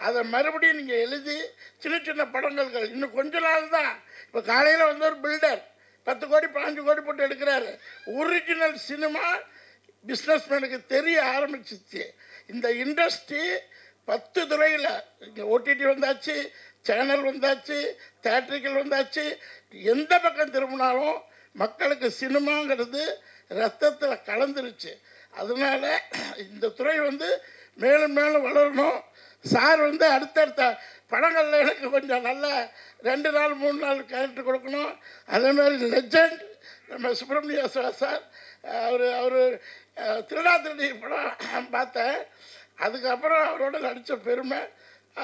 அதை மறுபடியும் நீங்கள் எழுதி சின்ன படங்கள் இன்னும் கொஞ்ச நாள் தான். இப்போ காலையில் வந்து ஒரு பில்டர் 10 கோடி 15 கோடி போட்டு எடுக்கிறாரு. ஒரிஜினல் சினிமா பிஸ்னஸ்மேனுக்கு தெரிய ஆரம்பிச்சிச்சு. இந்த இண்டஸ்ட்ரி 10 துறையில் இங்கே ஓடிடி வந்தாச்சு, சேனல் வந்தாச்சு, தேட்ரிக்கல் வந்தாச்சு. எந்த பக்கம் திரும்பினாலும் மக்களுக்கு சினிமாங்கிறது ரத்தத்தில் கலந்துருச்சு. அதனால் இந்த துறை வந்து மேலும் மேலும் வளரணும். சார் வந்து அடுத்தடுத்த படங்களில் எனக்கு கொஞ்சம் நல்ல 2 நாள் 3 நாள் கேரக்டர் கொடுக்கணும். அதேமாதிரி லெஜண்ட் நம்ம சுப்பிரமணிய சார், அவர் திருடாத்திருடி படம் பார்த்தேன். அதுக்கப்புறம் அவரோட நடித்த பெருமை.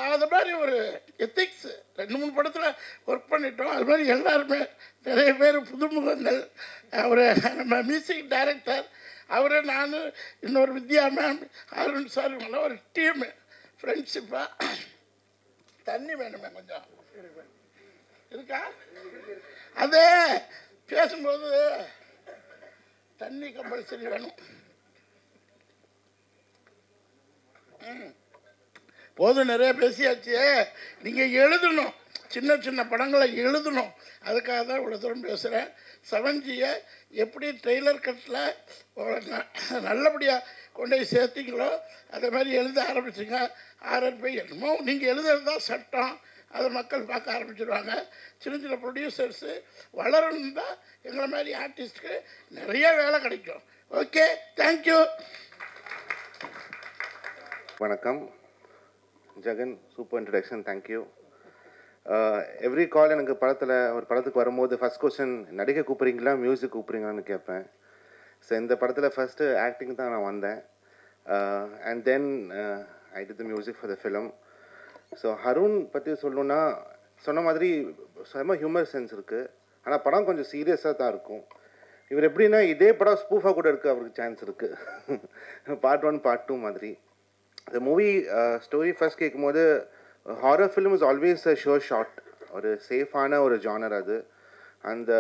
அது மாதிரி ஒரு எத்திக்ஸ் 2-3 படத்தில் ஒர்க் பண்ணிட்டோம். அது மாதிரி எல்லாருமே நிறைய பேர் புதுமுகங்கள். அவர் நம்ம மியூசிக் டைரக்டர், அவர், நான், இன்னொரு வித்யா மேம், அருண் சார், இவங்கெல்லாம் ஒரு டீமு ஃப்ரெண்ட்ஷிப்பாக. தண்ணி வேணுமே கொஞ்சம் இருக்கா? அதே பேசும்போது தண்ணி கம்பல்சரி வேணும். போதும், நிறைய பேசியாச்சு. நீங்கள் எழுதணும், சின்ன படங்களை எழுதணும். அதுக்காக தான் இவ்வளோ தூரம் பேசுகிறேன். 7Gயை எப்படி ட்ரெய்லர் கட்டில் நல்லபடியாக கொண்டு போய் சேர்த்திங்களோ அதே மாதிரி எழுத ஆரம்பிச்சுங்க. RRP என்னமோ நீங்கள் எழுதுறது தான் சட்டம், அதை மக்கள் பார்க்க ஆரம்பிச்சிடுவாங்க. சின்ன ப்ரொடியூசர்ஸு வளரணும் தான் எங்களை மாதிரி ஆர்டிஸ்ட்டுக்கு நிறைய வேலை கிடைக்கும். Okay, thank you. வணக்கம் Jagan, super introduction, thank you. Every call எனக்கு ஒரு படத்துக்கு வரும்போது ஃபஸ்ட் கொஸ்டின் நடிக்க கூப்பிட்றீங்களா மியூசிக் கூப்பிட்றீங்களான்னு கேட்பேன். ஸோ இந்த படத்தில் ஃபஸ்ட்டு ஆக்டிங் தான் நான் வந்தேன். And then I did the music for the film. So Harun பற்றி சொல்லணுன்னா, சொன்ன மாதிரி செம்ம ஹியூமர் சென்ஸ் இருக்குது. ஆனால் படம் கொஞ்சம் சீரியஸாக தான் இருக்கும். இவர் எப்படின்னா இதே படம் ஸ்பூஃபாக கூட இருக்குது, அவருக்கு சான்ஸ் இருக்குது. பார்ட் 1 பார்ட் 2 மாதிரி. The movie story first கேட்கும்போது horror film is always a sure shot, ஒரு சேஃபான ஒரு ஜானர் அது. அந்த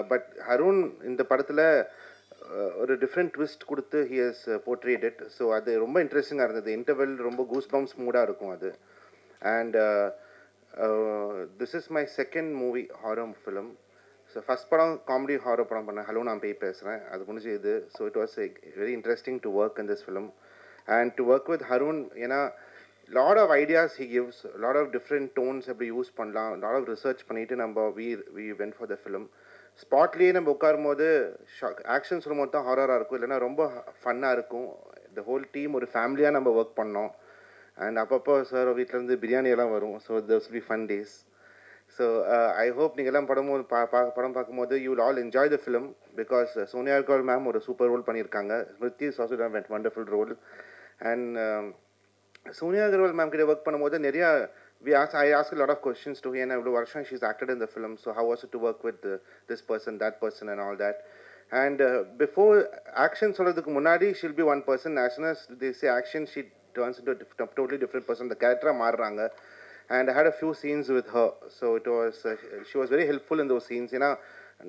பட் ஹருண் இந்த படத்தில் ஒரு டிஃப்ரெண்ட் ட்விஸ்ட் கொடுத்து he has portrayed it. So அது ரொம்ப இன்ட்ரெஸ்டிங்காக இருந்தது. இன்டர்வெல் ரொம்ப கூஸ் பம்ப்ஸ் மூடாக இருக்கும் அது. And this is my second movie horror film. So first படம் காமெடி ஹாரர் படம் பண்ணேன், ஹலோ நான் பேய் பேசுகிறேன், அது முடிஞ்சு இது. So it was very interesting to work in this film. And to work with Harun, lot of ideas he gives, lot of different tones எப்படி யூஸ் பண்ணலாம், lot of research பண்ணிட்டு we went for the film. ஸ்பாட்லேயே நம்ம உட்காரும்போது action சொல்லும்போது தான் ஹாரராக இருக்கும், இல்லைன்னா ரொம்ப ஃபன்னாக இருக்கும். த ஹோல் டீம் ஒரு ஃபேமிலியாக நம்ம ஒர்க் பண்ணோம். அண்ட் அப்பப்போ சார் வீட்டிலேருந்து பிரியாணி எல்லாம் வரும். So those will be fun days. So I hope நீங்கள் எல்லாம் படம் பார்க்கும்போது you will all enjoy the film, because Sonia Agarwal ma'am ஒரு சூப்பர் ரோல் பண்ணியிருக்காங்க. Smriti is also done wonderful role. And Sonia Agarwal ma'am கிட்ட ஒர்க் பண்ணும்போது நிறையா I asked a lot of questions to her, and every version she's acted in the film. So how was it to work with this person, that person, and all that? And before action, soladhukku munadi she'll be one person. As soon as they say action, she turns into a totally different person. The character maarranga. And I had a few scenes with her, so it was she was very helpful in those scenes. You know,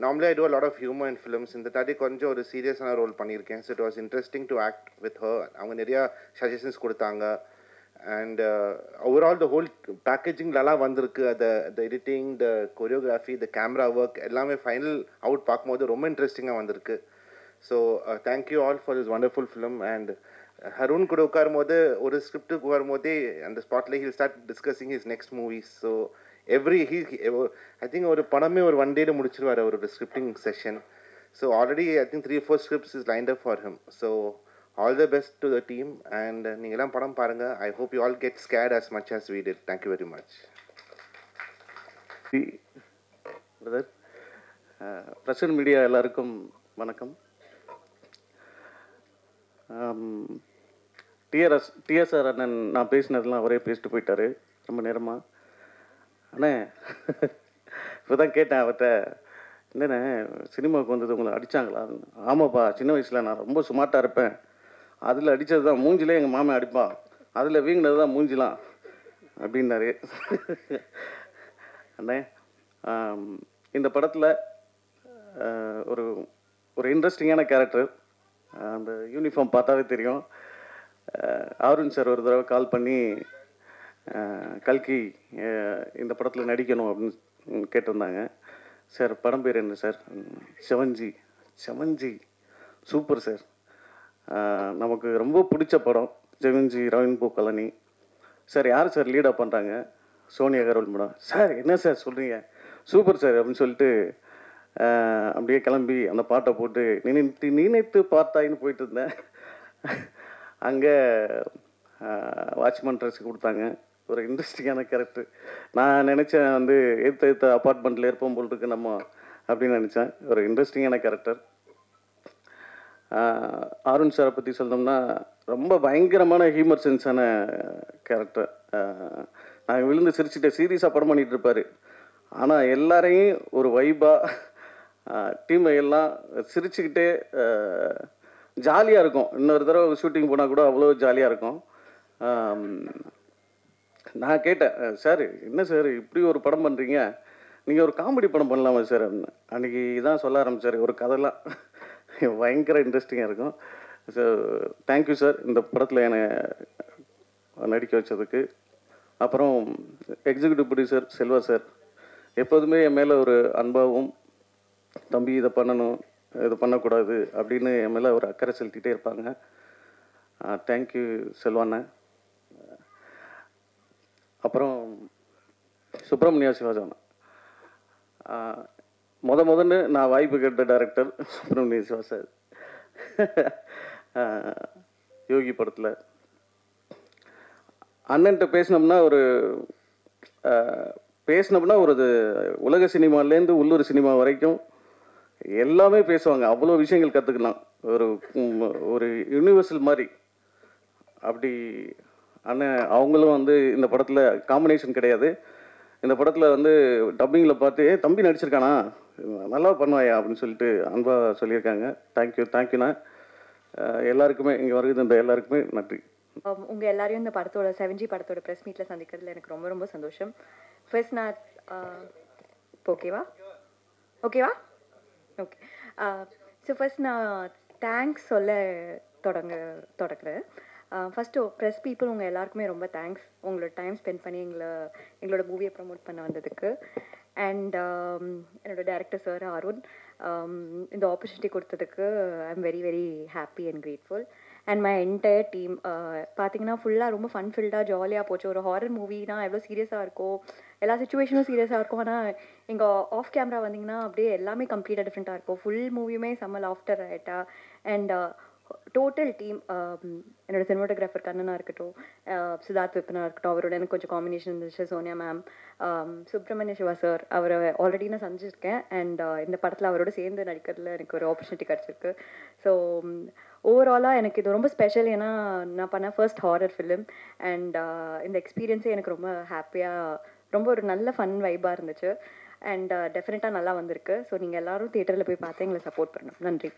normally I do a lot of humor in films. In the tadi konjam oru serious ana role pannirken, so it was interesting to act with her. Avanga neriya suggestions kodutanga. And overall the whole packaging lala vandirukku, the editing, the choreography, the camera work ellame final out paakumbodhu romba interesting ah vandirukku. So thank you all for this wonderful film. And Harun kuda ukarumbodhu oru script ku varumbodhe and the spotlight he'll start discussing his next movies. So I think oru padame oru one day la mudichiruvaru oru scripting session. So already I think 3-4 scripts is lined up for him. So all the best to the team, and நீங்களாம் படம் பாருங்க. I hope you all get scared as much as we did. Thank you very much. Brother, present media எல்லாருக்கும் வணக்கம். TSR அண்ணன் நான் பேசினதெல்லாம் அவரே பேசிட்டு போயிட்டாரு ரொம்ப நேரமாக. அண்ணே இப்போ தான் கேட்டேன் அவர்கிட்ட, என்னண்ணே சினிமாவுக்கு வந்தது உங்களை அடித்தாங்களா? ஆமாப்பா, சின்ன வயசில் நான் ரொம்ப சுமார்ட்டாக இருப்பேன். அதில் அடித்தது தான் மூஞ்சிலே எங்கள் மாமன் அடிப்பான், அதில் வீங்கினது தான் மூஞ்சிலாம் அப்படின்னாரு. அண்ணே, இந்த படத்தில் ஒரு ஒரு இன்ட்ரெஸ்டிங்கான கேரக்டர். அந்த யூனிஃபார்ம் பார்த்தாவே தெரியும். அருண் சார் ஒரு தடவை கால் பண்ணி கல்கி இந்த படத்தில் நடிக்கணும் அப்படின்னு கேட்டிருந்தாங்க. சார் படம் பேர் என்ன சார்? செவன்ஜி. செவன்ஜி சூப்பர் சார், நமக்கு ரொம்ப பிடிச்ச படம் செவன்ஜி, ரெயின்போ காலனி. சார் யார் சார் லீடாக பண்ணுறாங்க? சோனியா அகர்வால் மேடம். சார் என்ன சார் சொல்கிறீங்க, சூப்பர் சார் அப்படின்னு சொல்லிட்டு அப்படியே கிளம்பி அந்த பாட்டை போட்டு நினைத்து பார்த்தாயின்னு போயிட்டு இருந்தேன். அங்கே வாட்ச்மேன் ட்ரெஸ் கொடுத்தாங்க. ஒரு இன்ட்ரெஸ்டிங்கான கேரக்டர். நான் நினச்சேன் வந்து ஏற்ற அப்பார்ட்மெண்ட்டில் இருப்போம் போல் இருக்கு நம்ம அப்படின்னு நினச்சேன். ஒரு இன்ட்ரெஸ்டிங்கான கேரக்டர். அருண் சாரை பற்றி சொல்லணும்னா ரொம்ப பயங்கரமான ஹியூமர் சென்ஸான கேரக்டர். நான் விழுந்து சிரிச்சுட்டு சீரியஸாக படம் பண்ணிகிட்டு இருப்பார். ஆனால் எல்லாரையும் ஒரு வைபாக டீமை எல்லாம் சிரிச்சுக்கிட்டே ஜாலியாக இருக்கும். இன்னொரு தடவை ஷூட்டிங் போனால் கூட அவ்வளோ ஜாலியாக இருக்கும். நான் கேட்டேன், சார் என்ன சார் இப்படி ஒரு படம் பண்ணுறீங்க, நீங்கள் ஒரு காமெடி படம் பண்ணலாமா சார் அப்படின்னு. அன்றைக்கி தான் சொல்ல ஆரம்பித்தார் ஒரு கதைலாம். பயங்கர இன்ட்ரெஸ்டிங்காக இருக்கும். ஸோ தேங்க்யூ சார் இந்த படத்தில் என்னை நடிக்க வச்சதுக்கு. அப்புறம் எக்ஸிக்யூட்டிவ் ப்ரொடியூசர் செல்வா சார் எப்போதுமே என் மேலே ஒரு அன்பாகவும், தம்பி இதை பண்ணணும் இது பண்ணக்கூடாது அப்படின்னு என் மேலே ஒரு அக்கறை செலுத்திகிட்டே இருப்பாங்க. தேங்க்யூ செல்வாண்ணே. அப்புறம் சுப்பிரமணியா சிவாஜாண்ணா. முதன்னு நான் வாய்ப்பு கேட்ட டைரக்டர் சுப்பிரமணிய சிவா சார். யோகி படத்தில் அண்ணன்ட்ட பேசினோம்னா ஒரு உலக சினிமாலேருந்து உள்ளூர் சினிமா வரைக்கும் எல்லாமே பேசுவாங்க. அவ்வளோ விஷயங்கள் கற்றுக்கலாம். ஒரு யூனிவர்சல் மாதிரி. அப்படி அண்ணன் அவங்களும் வந்து இந்த படத்தில் காம்பினேஷன் கிடையாது. இந்த படத்தில் வந்து டப்பிங்கில் பார்த்து தம்பி நடிச்சிருக்கானா, நல்லா பண்ணுவாயா அப்படின்னு சொல்லிட்டு அன்பாக சொல்லியிருக்காங்க. தேங்க்யூண்ணா. எல்லாருக்குமே இங்கே வருது எல்லாருக்குமே நன்றி. உங்கள் எல்லாரையும் இந்த படத்தோட 7G படத்தோட ப்ரெஸ் மீட்டில் சந்திக்கிறதுல எனக்கு ரொம்ப ரொம்ப சந்தோஷம். ஃபர்ஸ்ட் நான் ஓகேவா ஓகே. ஸோ ஃபர்ஸ்ட் நான் தேங்க்ஸ் சொல்ல தொடங்குறேன். ஃபஸ்ட்டு ப்ரெஸ் பீப்புள் உங்கள் எல்லாருக்குமே ரொம்ப தேங்க்ஸ். உங்களோட டைம் ஸ்பெண்ட் பண்ணி எங்களோட மூவியை ப்ரமோட் பண்ண வந்ததுக்கு. அண்ட் என்னோட டைரக்டர் சார் அருண் இந்த ஆப்பர்ச்சுனிட்டி கொடுத்ததுக்கு I am very very happy and grateful. And my entire team பார்த்தீங்கன்னா ஃபுல்லாக ரொம்ப ஃபன்ஃபில்டாக ஜாலியாக போச்சு. ஒரு ஹாரர் மூவினா எவ்வளோ சீரியஸாக இருக்கோ எல்லா சுச்சுவேஷனும் சீரியஸாக இருக்கும். ஆனால் இங்கே ஆஃப் கேமரா வந்தீங்கன்னா அப்படியே எல்லாமே கம்ப்ளீட்டாக டிஃப்ரெண்ட்டாக இருக்கும். ஃபுல் மூவியுமே செம்ம லாஃப்டர் ஆகிட்டா. அண்ட் டோட்டல் டீம், என்னோட சினிமாட்டோகிராஃபர் கண்ணனாக இருக்கட்டும், சித்தார்த் விப்பனாக இருக்கட்டும், அவரோட எனக்கு கொஞ்சம் காம்பினேஷன் இருந்துச்சு. சோனியா மேம், சுப்ரமணிய சிவா சார், அவரை ஆல்ரெடி நான் சந்திச்சிருக்கேன். அண்ட் இந்த படத்தில் அவரோட சேர்ந்து நடிக்கிறதுல எனக்கு ஒரு ஆப்பர்ச்சுனிட்டி கிடச்சிருக்கு. ஸோ ஓவராலாக எனக்கு இது ரொம்ப ஸ்பெஷல். ஏன்னா நான் பண்ண ஃபர்ஸ்ட் ஹாரர் ஃபிலிம். அண்ட் இந்த எக்ஸ்பீரியன்ஸே எனக்கு ரொம்ப ஹாப்பியாக, ரொம்ப ஒரு நல்ல ஃபன் வைபாக இருந்துச்சு. அண்ட் டெஃபினட்டாக நல்லா வந்திருக்கு. ஸோ நீங்கள் எல்லோரும் தியேட்டரில் போய் பார்த்து எங்களை சப்போர்ட் பண்ணணும். நன்றி.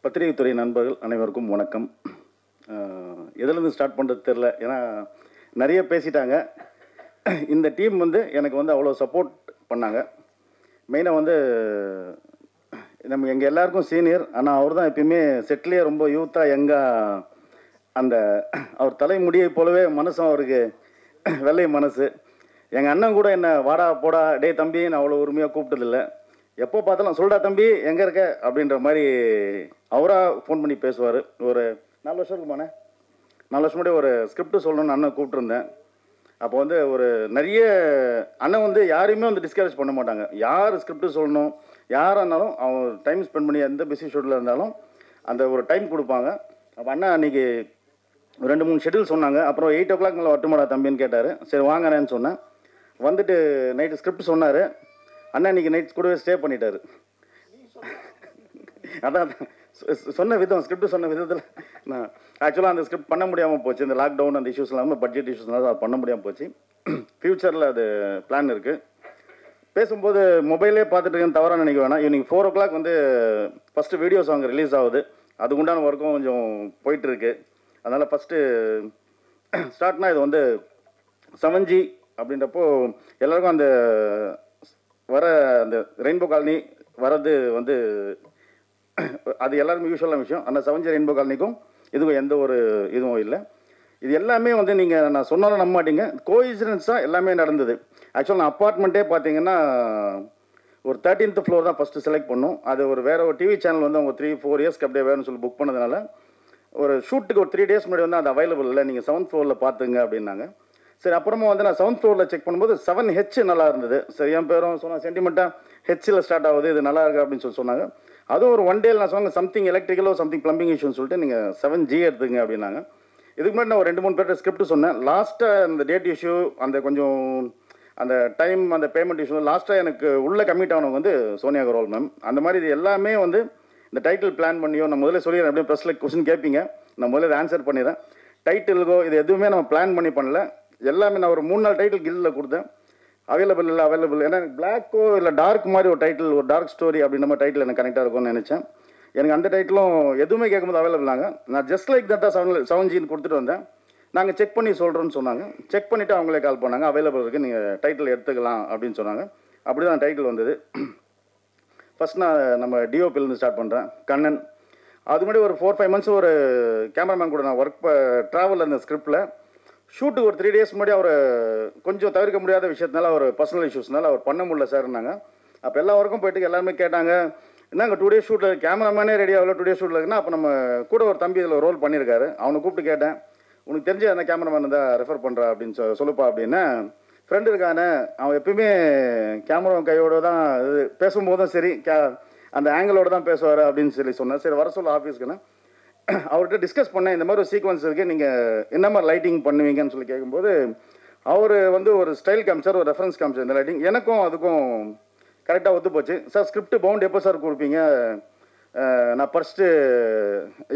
பத்திரிகைத்துறை நண்பர்கள் அனைவருக்கும் வணக்கம். எதுலேருந்து ஸ்டார்ட் பண்ணுறது தெரில, ஏன்னா நிறைய பேசிட்டாங்க. இந்த டீம் வந்து எனக்கு வந்து அவ்வளோ சப்போர்ட் பண்ணாங்க. மெயினாக வந்து நம்ம எங்கள் எல்லாருக்கும் சீனியர், ஆனால் அவர் தான் எப்பயுமே செட்லேயே ரொம்ப யூத்தாக யங்காக, அந்த அவர் தலைமுடியை போலவே மனசும் அவருக்கு வெள்ளை மனசு. எங்கள் அண்ணன் கூட என்ன வாடா போடா டே தம்பி நான் அவ்வளோ உரிமையாக கூப்பிட்டதில்லை. எப்போ பார்த்தாலும் சொல்டா தம்பி எங்கே இருக்க அப்படின்ற மாதிரி அவராக ஃபோன் பண்ணி பேசுவார். ஒரு 4 வருஷம் இருக்குமாண்ணே, 4 வருஷம் முன்னாடி ஒரு ஸ்கிரிப்ட் சொல்லணும்னு அண்ணன் கூப்பிட்டுருந்தேன். அப்போ வந்து ஒரு நிறைய அண்ணன் வந்து யாரையுமே வந்து டிஸ்கரேஜ் பண்ண மாட்டாங்க. யார் ஸ்கிரிப்ட் சொல்லணும், யாராக இருந்தாலும் அவங்க டைம் ஸ்பெண்ட் பண்ணி எந்த பிஸி ஷெட்யூலில் இருந்தாலும் அந்த ஒரு டைம் கொடுப்பாங்க. அப்போ அண்ணன் அன்றைக்கி 2-3 ஷெட்யூல் சொன்னாங்க. அப்புறம் 8 o'clock மேலே வரட்டுமாடா தம்பின்னு கேட்டார். சரி வாங்கண்ணேன்னு சொன்னேன். வந்துட்டு நைட்டு ஸ்கிரிப்ட் சொன்னார். அண்ணா இன்றைக்கி நைட் கூடவே ஸ்டே பண்ணிட்டார். அதான் சொன்ன விதம், ஸ்கிரிப்ட் சொன்ன விதத்தில் நான் ஆக்சுவலாக அந்த ஸ்கிரிப்ட் பண்ண முடியாமல் போச்சு. இந்த லாக்டவுன் அந்த இஷ்யூஸ் இல்லாமல் பட்ஜெட் இஷ்யூஸ்னால அது பண்ண முடியாமல் போச்சு. ஃப்யூச்சரில் அது பிளான் இருக்குது. பேசும்போது மொபைலே பார்த்துட்டு இருக்கேன்னு தவறாக நினைக்க வேணாம். ஈவினிங் 4 o'clock வந்து ஃபஸ்ட்டு வீடியோ சாங் ரிலீஸ் ஆகுது. அதுக்குண்டான ஒர்க்கும் கொஞ்சம் போயிட்டுருக்கு. அதனால் ஃபஸ்ட்டு ஸ்டார்ட்னா இது வந்து 7G அப்படின்றப்போ எல்லாருக்கும் அந்த வர அந்த ரெயின்போ காலனி வர்றது வந்து அது எல்லாருமே யூஸ்வலான விஷயம். அந்த 7G ரெயின்போ காலனிக்கும் இதுவும் எந்த ஒரு இதுவும் இல்லை. இது எல்லாமே வந்து நீங்கள் நான் சொன்னாலும் நம்ப மாட்டீங்க, கோஇன்சிடென்ஸாக எல்லாமே நடந்தது. ஆக்சுவலாக நான் அப்பார்ட்மெண்ட்டே பார்த்தீங்கன்னா ஒரு 13th floor தான் ஃபஸ்ட்டு செலக்ட் பண்ணோம். அது ஒரு வேறு ஒரு டிவி சேனல் வந்து அவங்க 3-4 இயர்ஸ்க்கு அப்படியே வேணும்னு சொல்லி புக் பண்ணதுனால ஒரு ஷூட்டுக்கு ஒரு 3 days முன்னாடி வந்து அது அவைலபிள் இல்லை, நீங்கள் 7th floor பார்த்துங்க அப்படின்னாங்க. சரி, அப்புறமா வந்து நான் 7th floor செக் பண்ணும்போது 7H நல்லா இருந்தது. சரி, என் பேரும் சொன்னால் சென்டிமெண்ட்டாக ஹெச்சில் ஸ்டார்ட் ஆகுது, இது நல்லா இருக்குது அப்படின்னு சொல்லி சொன்னாங்க. அதுவும் ஒரு 1 day நான் சொன்னாங்க சம்திங் எலக்ட்ரிக்கலோ சம்திங் ப்ளம்பிங் இஷ்யூன்னு சொல்லிட்டு நீங்கள் 7G எடுத்துங்க அப்படின்னாங்க. இதுக்கு முன்னாடி நான் ஒரு 2-3 பேர்ட்ட ஸ்கிரிப்ட் சொன்னேன். லாஸ்ட்டாக அந்த டேட் இஷ்யூ, அந்த கொஞ்சம் அந்த டைம், அந்த பேமெண்ட் இஷ்யூ லாஸ்ட்டாக எனக்கு உள்ளே கம்மிட் ஆனவங்க வந்து சோனியா அகர்வால் மேம். அந்த மாதிரி இது எல்லாமே வந்து இந்த டைட்டில் பிளான் பண்ணியோ, நான் முதல்ல சொல்லிடுறேன், அப்படியே ப்ரெஸ்ஸில் கொஸ்டின் கேட்பீங்க, நான் முதல்ல ஆன்சர் பண்ணிடுறேன். டைட்டிலுக்கோ இது எதுவுமே நம்ம பிளான் பண்ணல. எல்லாமே நான் ஒரு 3-4 டைட்டில் கில்டில் கொடுத்தேன். அவைலபிள் இல்லை அவைலபிள், ஏன்னா எனக்கு பிளாக்கோ இல்லை டார்க் மாதிரி ஒரு டைட்டில், ஒரு டார்க் ஸ்டோரி அப்படின்ற மாதிரி டைட்டில் எனக்கு கனெக்டாக இருக்கும்னு நினச்சேன். எனக்கு அந்த டைட்டிலும் எதுவுமே கேட்கும்போது அவைலபிளாங்க. நான் ஜஸ்ட் லைக் தட்டா 7Gன்னு கொடுத்துட்டு வந்தேன். நாங்கள் செக் பண்ணி சொல்கிறோன்னு சொன்னாங்க. செக் பண்ணிவிட்டு அவங்களே கால் பண்ணாங்க, அவைலபிள் இருக்குது, நீங்கள் டைட்டில் எடுத்துக்கலாம் அப்படின்னு சொன்னாங்க. அப்படி தான் டைட்டில் வந்தது. ஃபஸ்ட் நான் நம்ம டிஓபிலேருந்து ஸ்டார்ட் பண்ணுறேன். கண்ணன். அது முன்னாடி ஒரு 4-5 months ஒரு கேமராமேன் கூட நான் ஒர்க் ட்ராவலில் இருந்த ஸ்கிரிப்டில் ஷூட்டுக்கு ஒரு 3 days முன்னாடி அவர் கொஞ்சம் தவிர்க்க முடியாத விஷயத்தினால அவர் பர்சனல் இஷ்யூஸ்னால அவர் பண்ண முடியல சார்னாங்க. அப்போ எல்லா ஒர்க்கும் போயிட்டு எல்லாருமே கேட்டாங்க, என்னங்க 2 days ஷூட்டில் கேமராமேனே ரெடி ஆகல, 2 days ஷூட்டில் இருக்குன்னா அப்போ நம்ம கூட ஒரு தம்பி இதில் ரோல் பண்ணியிருக்காரு, அவனை கூப்பிட்டு கேட்டேன், உனக்கு தெரிஞ்ச அந்த கேமராமேன் தான் ரெஃபர் பண்ணுறா அப்படின்னு சொல்லுப்பா அப்படின்னு. ஃப்ரெண்டு இருக்கானே, அவன் எப்பயுமே கேமரா கையோடு தான் இது பேசும்போதும் சரி அந்த ஆங்கிளோடு தான் பேசுவார் அப்படின்னு சொல்லி சொன்னேன். சரி வர சொல்ல ஆஃபீஸ்க்குன்னு அவர்கிட்ட டிஸ்கஸ் பண்ணேன். இந்த மாதிரி ஒரு சீக்வன்ஸ் இருக்குது, நீங்கள் என்ன மாதிரி லைட்டிங் பண்ணுவீங்கன்னு சொல்லி கேட்கும்போது அவர் வந்து ஒரு ஸ்டைல் காமிச்சார், ஒரு ரெஃபரன்ஸ் காமிச்சார். இந்த லைட்டிங் எனக்கும் அதுக்கும் கரெக்டாக ஒத்து போச்சு. சார் ஸ்கிரிப்ட் பவுண்ட் எப்போ சார் கொடுப்பீங்க, நான் ஃபஸ்ட்டு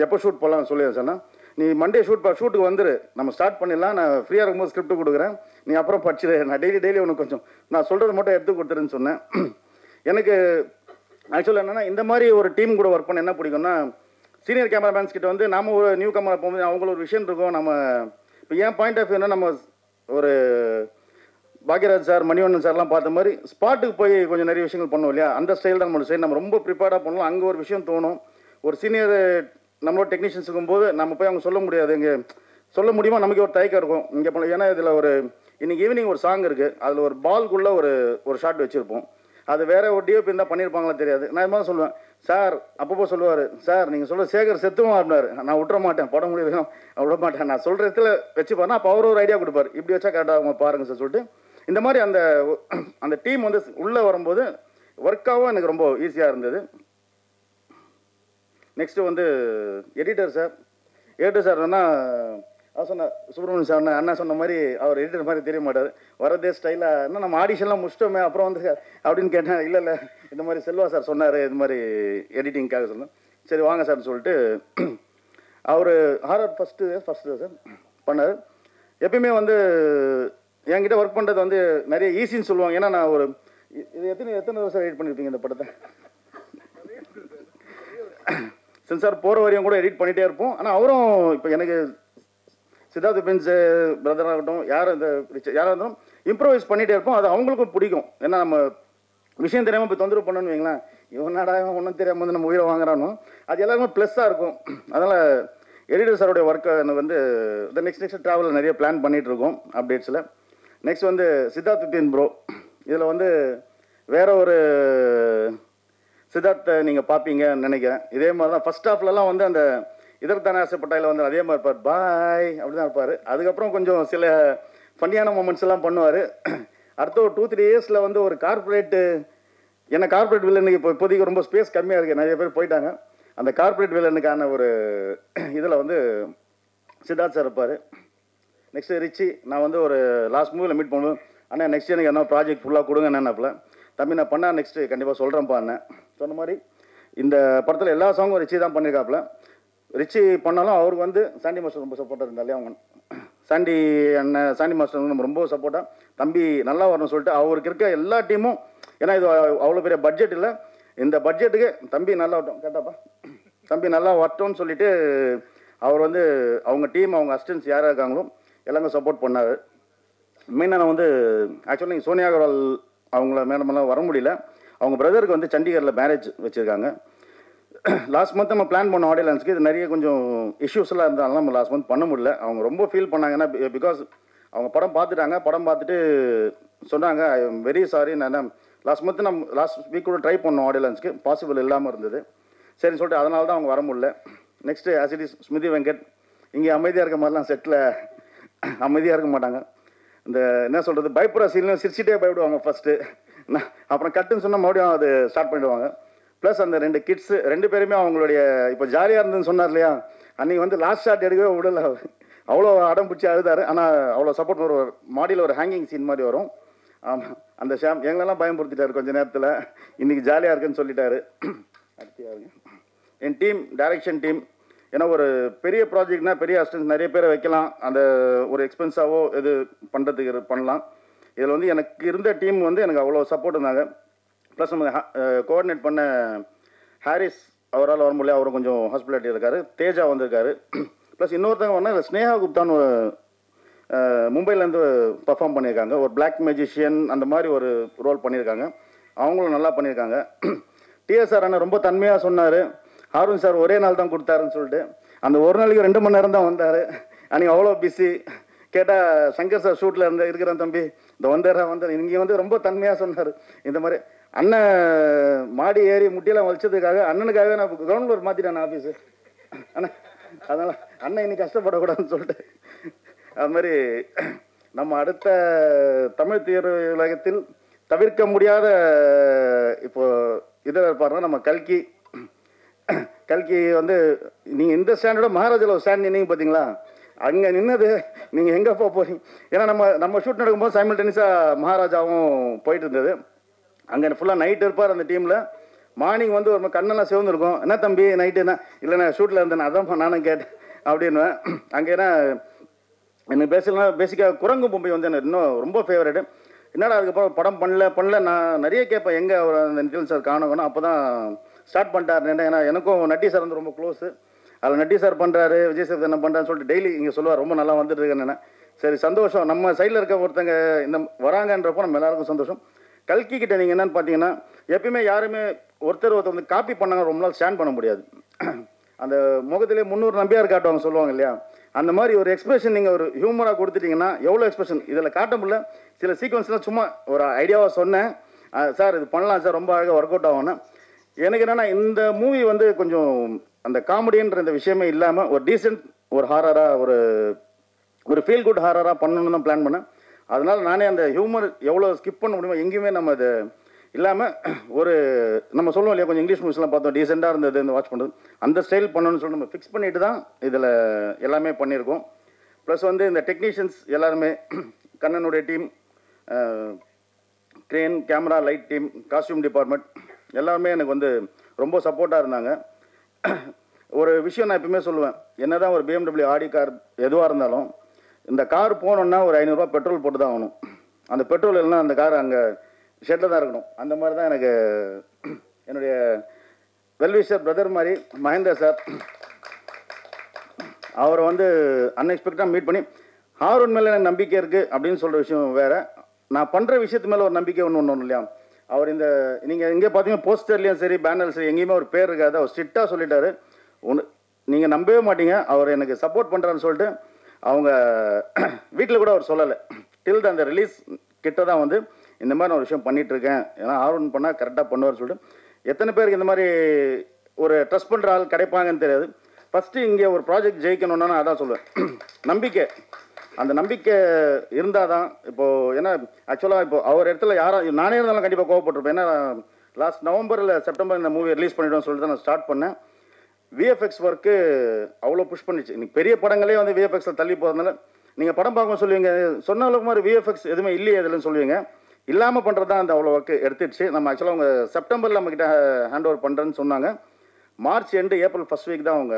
எப்போ ஷூட் போகலான்னு சொல்லி சொன்னேன். நீ மண்டே ஷூட்டுக்கு வந்துரு, நம்ம ஸ்டார்ட் பண்ணிடலாம், நான் ஃப்ரீயாக இருக்கும்போது ஸ்கிரிப்ட் கொடுக்குறேன், நீ அப்புறம் படிச்சிரு, நான் டெய்லி உனக்கு கொஞ்சம் நான் சொல்கிறது மட்டும் எடுத்து கொடுத்துருன்னு சொன்னேன். எனக்கு ஆக்சுவலாக என்னென்னா இந்த மாதிரி ஒரு டீம் கூட ஒர்க் பண்ண என்ன பிடிக்கும்னா, சீனியர் கேமராமேன்ஸ் கிட்ட வந்து நம்ம ஒரு நியூ கேமரா போகும்போது அவங்கள ஒரு விஷயம் இருக்கும். நம்ம இப்போ என் பாயிண்ட் ஆஃப் வியூனா நம்ம ஒரு பாக்யராஜ் சார், மணிவண்ணன் சார்லாம் பார்த்த மாதிரி ஸ்பாட்டுக்கு போய் கொஞ்சம் நிறைய விஷயங்கள் பண்ணுவோம் இல்லையா, அந்த ஸ்டைல் தான் நம்மளோட ஸ்டைல். நம்ம ரொம்ப ப்ரிப்பேர்டாக பண்ணலாம். அங்கே ஒரு விஷயம் தோணும், ஒரு சீனியர் நம்மளோட டெக்னீஷியன்ஸ் இருக்கும்போது நம்ம போய் அவங்க சொல்ல முடியாது, இங்கே சொல்ல முடியுமா நமக்கு ஒரு தயக்கம் இருக்கும் இங்கே போல. ஏன்னா இதில் ஒரு இன்னைக்கு ஈவினிங் ஒரு சாங் இருக்குது, அதில் ஒரு பால்குள்ளே ஒரு ஷாட் வச்சுருப்போம். அது வேற ஒரு டிஓபி இருந்தால் பண்ணியிருப்பாங்களா தெரியாது. நான் இது மாதிரி சொல்லுவேன், சார் அப்பப்போ சொல்லுவார், சார் நீங்கள் சொல்கிற சேகர் செத்துவோம் அப்படின்னாரு. நான் விட்டுற மாட்டேன், படம் முடிவு விட மாட்டேன், நான் சொல்கிற இடத்துல வச்சு பாருன்னா அப்போ அவர் ஒரு ஐடியா கொடுப்பார், இப்படி வச்சா கரெக்டாக அவங்க பாருங்கள் சார் சொல்லிட்டு. இந்த மாதிரி அந்த டீம் வந்து உள்ளே வரும்போது ஒர்க்காகவும் எனக்கு ரொம்ப ஈஸியாக இருந்தது. நெக்ஸ்ட்டு வந்து எடிட்டர் சார் சொன்ன சுப்ரமணியம் சார் அண்ணா சொன்ன மாதிரி அவர் எடிட்டர் மாதிரி தெரிய மாட்டார், வரதே ஸ்டைலாக என்ன நம்ம ஆடிஷன்லாம் முடிச்சிட்டோமே அப்புறம் வந்து அப்படின்னு கேட்டேன். இல்லை இந்த மாதிரி செல்வா சார் சொன்னார், இது மாதிரி எடிட்டிங்காக சொன்னேன். சரி வாங்க சார்னு சொல்லிட்டு அவர் ஹாரர் ஃபஸ்ட்டு சார் பண்ணார். எப்பயுமே வந்து என்கிட்ட ஒர்க் பண்ணுறது வந்து நிறைய ஈஸின்னு சொல்லுவாங்க. ஏன்னா நான் ஒரு இது எத்தனை வருஷம் எடிட் பண்ணியிருப்பீங்க இந்த படத்தை? சென்சார் போகிற வரையும் கூட எடிட் பண்ணிகிட்டே இருப்போம். ஆனால் அவரும் இப்போ எனக்கு சித்தார்த் பென்ஸ் பிரதராகட்டும் யாராக இருந்தாலும் இம்ப்ரோவைஸ் பண்ணிகிட்டே இருப்போம். அது அவங்களுக்கும் பிடிக்கும். ஏன்னா நம்ம விஷயம் தெரியாமல் இப்போ தொந்தரவு பண்ணணும்னு வைங்களேன், இவனாடா ஒன்றும் தெரியாமல் வந்து நம்ம உயிரை வாங்குறானோ அது எல்லாருமே ப்ளஸ்ஸாக இருக்கும். அதனால் எடிட்டர் சாருடைய ஒர்க்கை எனக்கு வந்து இந்த நெக்ஸ்ட் ட்ராவலில் நிறைய பிளான் பண்ணிகிட்ருக்கோம் அப்டேட்ஸில். நெக்ஸ்ட் வந்து சித்தார்த் பென் ப்ரோ, இதில் வந்து வேற ஒரு சித்தார்த்தை நீங்கள் பார்ப்பீங்கன்னு நினைக்கிறேன். இதே மாதிரி தான் ஃபஸ்ட் ஹாஃப்லலாம் வந்து அந்த இதற்கான ஆசைப்பட்டாயில் வந்து அதே மாதிரி இருப்பார், பாய் அப்படி தான் இருப்பார். அதுக்கப்புறம் கொஞ்சம் சில ஃபன்னியான மூமெண்ட்ஸ் எல்லாம் பண்ணுவார். அடுத்த ஒரு 2-3 இயர்ஸில் வந்து ஒரு கார்பரேட் வில்லனுக்கு இப்போதைக்கு ரொம்ப ஸ்பேஸ் கம்மியாக இருக்குது, நிறைய பேர் போயிட்டாங்க. அந்த கார்பரேட் வில்லனுக்கான ஒரு இதில் வந்து சித்தார்த் சார் இருப்பார். நெக்ஸ்ட்டு ரிச்சி, நான் வந்து ஒரு லாஸ்ட் மூவியில் மீட் பண்ணுவேன், அண்ணா நெக்ஸ்ட் எனக்கு என்ன ப்ராஜெக்ட் ஃபுல்லாக கொடுங்க என்னன்னாப்பில். தம்பி நான் பண்ணால் நெக்ஸ்ட்டு கண்டிப்பாக சொல்கிறேன்ப்பா அண்ணன் சொன்ன மாதிரி. இந்த படத்தில் எல்லா சாங்கும் ரிச்சி தான் பண்ணியிருக்காப்புல. ரிச்சி பண்ணாலும் அவருக்கு வந்து சாண்டி மாஸ்டர் ரொம்ப சப்போர்ட்டாக இருந்தாலே அவங்க சாண்டி மாஸ்டர் நம்ம ரொம்ப சப்போர்ட்டாக தம்பி நல்லா வரணும்னு சொல்லிட்டு அவருக்கு இருக்க எல்லா டீமும், ஏன்னா இது அவ்வளோ பெரிய பட்ஜெட் இல்லை, இந்த பட்ஜெட்டுக்கு தம்பி நல்லா வரட்டும் கேட்டாப்பா, தம்பி நல்லா வரட்டும்னு சொல்லிட்டு அவர் வந்து அவங்க டீம் அவங்க அசிஸ்டன்ஸ் யாராக இருக்காங்களோ எல்லாமே சப்போர்ட் பண்ணார். மெயினாக நான் வந்து ஆக்சுவலாக சோனியா அகர்வால் அவங்கள மேடமெல்லாம் வர முடியல, அவங்க பிரதருக்கு வந்து சண்டிகரில் மேரேஜ் வச்சுருக்காங்க. லாஸ்ட் மந்த் நம்ம பிளான் பண்ண ஆடியன்ஸ்க்கு இது நிறைய கொஞ்சம் இஷ்யூஸ்லாம் இருந்தாலும் நம்ம லாஸ்ட் மந்த் பண்ண முடியல. அவங்க ரொம்ப ஃபீல் பண்ணாங்கன்னா பிகாஸ் அவங்க படம் பார்த்துட்டாங்க, படம் பார்த்துட்டு சொன்னாங்க ஐ எம் வெரி சாரி, நான் லாஸ்ட் வீக் கூட ட்ரை பண்ணோம் ஆடியன்ஸ்க்கு, பாசிபிள் இல்லாமல் இருந்தது. சரின்னு சொல்லிட்டு அதனால தான் அவங்க வர முடியல. Next as it is Smriti Venkat, இங்கே அமைதியாக இருக்க மாதிரிலாம் செட்டில் அமைதியாக இருக்க மாட்டாங்க. இந்த என்ன சொல்கிறது பயப்படுற சீன்லையும் சிரிச்சிட்டே பயப்படுவாங்க ஃபஸ்ட்டு, அப்புறம் கட்டுன்னு சொன்னால் மறுபடியும் அது ஸ்டார்ட் பண்ணிடுவாங்க. ப்ளஸ் அந்த 2 கிட்ஸு 2 பேருமே அவங்களுடைய இப்போ ஜாலியாக இருந்ததுன்னு சொன்னார் இல்லையா, அன்றைக்கி வந்து லாஸ்ட் ஷாட் எடுக்கவே விடல, அவ்வளோ அடம் பிடிச்சி அழுதார். ஆனால் அவ்வளோ சப்போர்ட் ஒரு மாடியில் ஒரு ஹேங்கிங் சீன் மாதிரி வரும். ஆமாம், அந்த எங்களெல்லாம் பயன்படுத்திட்டார் கொஞ்சம் நேரத்தில், இன்றைக்கி ஜாலியாக இருக்குன்னு சொல்லிட்டாரு. அடுத்து என் டீம், டைரக்ஷன் டீம், ஏன்னா ஒரு பெரிய ப்ராஜெக்ட்னா பெரிய அசிஸ்டன்ஸ் நிறைய பேரை வைக்கலாம், அந்த ஒரு எக்ஸ்பென்ஸாவோ இது பண்ணுறதுக்கு பண்ணலாம். இதில் வந்து எனக்கு இருந்த டீம் வந்து எனக்கு அவ்வளோ சப்போர்ட் இருந்தாங்க. ப்ளஸ் நம்ம கோஆர்டினேட் பண்ண ஹாரிஸ் அவரால் வர முடியல, அவரும் கொஞ்சம் ஹாஸ்பிட்டாலிட்டி இருக்கார். தேஜா வந்திருக்காரு. ப்ளஸ் இன்னொருத்தவங்க வந்தால் ஸ்னேகா குப்தான்னு மும்பைலேருந்து பர்ஃபார்ம் பண்ணியிருக்காங்க, ஒரு பிளாக் மேஜிஷியன் அந்த மாதிரி ஒரு ரோல் பண்ணியிருக்காங்க, அவங்களும் நல்லா பண்ணியிருக்காங்க. டிஎஸ்ஆர் அண்ணன் ரொம்ப தன்மையாக சொன்னார், ஹாரூன் சார் ஒரே நாள் தான் கொடுத்தாருன்னு சொல்லிட்டு. அந்த ஒரு நாளைக்கு 2 மணி நேரம் தான் வந்தார். அன்றைக்கி அவ்வளோ பிஸி. கேட்டால் சங்கர் சார் ஷூட்டில் இருக்கிறேன் தம்பி இந்த வந்து இங்கே வந்து ரொம்ப தன்மையாக சொன்னார். இந்த மாதிரி அண்ணன் மாடி ஏறி முட்டியெல்லாம் வலிச்சதுக்காக அண்ணனுக்காகவே நான் கிரவுண்டில் மாற்றிட்டேன் ஆஃபீஸு அண்ணன். அதனால் அண்ணன் இன்னைக்கு கஷ்டப்படக்கூடாதுன்னு சொல்லிட்டு அது மாதிரி நம்ம அடுத்த தமிழ் திரையுலகத்தில் தவிர்க்க முடியாத இப்போ இதில் இருப்பாருன்னா நம்ம கல்கி வந்து நீங்கள் இந்த ஸ்டாண்டோட மகாராஜாவில் ஒரு ஸ்டாண்ட் நின்னீங்க பார்த்தீங்களா, அங்கே நின்னது நீங்கள் எங்கே போகிறீங்க. ஏன்னா நம்ம ஷூட் நடக்கும்போது சைமல்டேனியஸாக மகாராஜாவும் போயிட்டு இருந்தது. அங்கே ஃபுல்லாக நைட் இருப்பார் அந்த டீமில். மார்னிங் வந்து ஒரு கண்ணெல்லாம் சிவந்துருக்கும், என்ன தம்பி நைட்டுன்னா, இல்லைண்ணா ஷூட்டில் இருந்தேன் அதான் நானும் கேட்டேன் அப்படின்னுவேன். அங்கே ஏன்னா எனக்கு பேசிக்காக குரங்கு பொம்பை வந்து எனக்கு இன்னும் ரொம்ப ஃபேவரேட்டு. என்னடா அதுக்கப்புறம் படம் பண்ணல நான் நிறைய கேட்பேன், எங்கே அந்த நிதில் சார் காணணும். அப்போ தான் ஸ்டார்ட் பண்ணிட்டார். ஏன்னா எனக்கும் நட்டி சார் வந்து ரொம்ப க்ளோஸு. அதில் நட்டி சார் பண்ணுறாரு, விஜய் சார் என்ன பண்ணுறான்னு சொல்லிட்டு டெய்லி இங்கே சொல்லுவார், ரொம்ப நல்லா வந்துட்டு இருக்கேன்னு. சரி சந்தோஷம், நம்ம சைடில் இருக்க ஒருத்தங்க இந்த வராங்கன்றப்போ நம்ம எல்லாருக்கும் சந்தோஷம். கல்கி கிட்ட நீங்கள் என்னென்னு பார்த்தீங்கன்னா, எப்பயுமே யாருமே ஒருத்தர் வந்து காப்பி பண்ணாங்க ரொம்ப நாள் ஸ்டாண்ட் பண்ண முடியாது. அந்த முகத்திலே 300 நம்பியார் காட்டுவாங்க சொல்லுவாங்க இல்லையா, அந்த மாதிரி ஒரு எக்ஸ்பிரஷன் நீங்கள் ஒரு ஹியூமராக கொடுத்துட்டிங்கன்னா எவ்வளோ எக்ஸ்பிரஷன் இதில் காட்ட முடியல. சில சீக்வன்ஸ்லாம் சும்மா ஒரு ஐடியாவாக சொன்னேன், சார் இது பண்ணலாம் சார் ரொம்ப அழகாக ஒர்க் அவுட் ஆகும்னா, எனக்கு என்னென்னா இந்த மூவி வந்து கொஞ்சம் அந்த காமெடின்ற இந்த விஷயமே இல்லாமல் ஒரு டீசென்ட் ஒரு ஹாரராக ஒரு ஃபீல் குட் ஹாரராக பண்ணணும்னு தான் பிளான் பண்ணேன். அதனால் நானே அந்த ஹியூமர் எவ்வளோ ஸ்கிப் பண்ண முடியுமோ எங்கேயுமே நம்ம அது இல்லாமல் ஒரு நம்ம சொல்லுவோம் இல்லையா, கொஞ்சம் இங்கிலீஷ் மூவிஸ்லாம் பார்த்தோம் டீசெண்டாக இருந்தது இந்த வாட்ச் பண்ணுறது, அந்த ஸ்டைல் பண்ணணும்னு சொல்லி நம்ம ஃபிக்ஸ் பண்ணிட்டு தான் இதில் எல்லாமே பண்ணியிருக்கோம். ப்ளஸ் வந்து இந்த டெக்னீஷியன்ஸ் எல்லாருமே கண்ணனுடைய team, crane, camera, light team, costume department எல்லாருமே எனக்கு வந்து ரொம்ப சப்போர்ட்டாக இருந்தாங்க. ஒரு விஷயம் நான் எப்பவுமே சொல்லுவேன், என்ன தான் ஒரு BMW ஆடி கார் எதுவாக இருந்தாலும் இந்த கார் போனோன்னா ஒரு 500 ரூபா பெட்ரோல் போட்டு தான் ஆகணும். அந்த பெட்ரோல் இல்லைன்னா அந்த கார் அங்கே ஷெட்டில் தான் இருக்கணும். அந்த மாதிரி தான் எனக்கு என்னுடைய வெல்விஷர் பிரதர் மாதிரி மகேந்திர சார், அவரை வந்து அன்எக்ஸ்பெக்டடாக மீட் பண்ணி ஹாரூன் மேலே எனக்கு நம்பிக்கை இருக்குது அப்படின்னு சொல்கிற விஷயம் வேறு, நான் பண்ணுற விஷயத்து மேலே ஒரு நம்பிக்கை ஒன்று இல்லையா. அவர் இந்த நீங்கள் எங்கே பார்த்தீங்கன்னா போஸ்டர்லேயும் சரி பேனர்ஸ் சரி எங்கேயுமே ஒரு பேர் இருக்காது. அவர் ஸ்ட்ரிக்டாக சொல்லிட்டாரு, நீங்கள் நம்பவே மாட்டீங்க அவர் எனக்கு சப்போர்ட் பண்ணுறான்னு சொல்லிட்டு அவங்க வீட்டில் கூட அவர் சொல்லலை. டில் அந்த ரிலீஸ் கிட்ட தான் வந்து இந்த மாதிரி நான் ஒரு விஷயம் பண்ணிகிட்ருக்கேன், ஏன்னா ஆர்வன் பண்ணால் கரெக்டாக பண்ணுவார் சொல்லிட்டு. எத்தனை பேருக்கு இந்த மாதிரி ஒரு ட்ரஸ்ட் பண்ணுற ஆள் கிடைப்பாங்கன்னு தெரியாது. ஃபஸ்ட்டு இங்கே ஒரு ப்ராஜெக்ட் ஜெயிக்கணுன்னா நான் அதான் சொல்லுவேன், நம்பிக்கை. அந்த நம்பிக்கை இருந்தால் தான் இப்போது, ஏன்னா ஆக்சுவலாக இப்போ அவர் இடத்துல யாரும் நானே இருந்தாலும் கண்டிப்பாக கோவப்பட்டிருப்பேன். ஏன்னா லாஸ்ட் நவம்பரில் செப்டம்பர் இந்த மூவி ரிலீஸ் பண்ணிவிட்டோம்னு சொல்லிட்டு தான் நான் ஸ்டார்ட் பண்ணேன். விஎஃப்எக்ஸ் ஒர்க்கு அவ்வளோ புஷ் பண்ணிச்சு. இன்னைக்கு பெரிய படங்களே வந்து விஎஃப்எக்ஸில் தள்ளி போகிறதுனால நீங்கள் படம் பார்க்க சொல்லுவீங்க, சொன்ன அளவுக்கு மாதிரி விஎஃப்எக்ஸ் எதுவுமே இல்லையே இதுலன்னு சொல்லுவீங்க. இல்லாமல் பண்ணுறது தான் அந்த அவ்வளோ ஒர்க்கு எடுத்துடுச்சு. நம்ம ஆக்சுவலாக அவங்க செப்டம்பரில் நம்மக்கிட்ட ஹேண்ட் ஓவர் பண்ணுறேன்னு சொன்னாங்க. March end April first week தான் அவங்க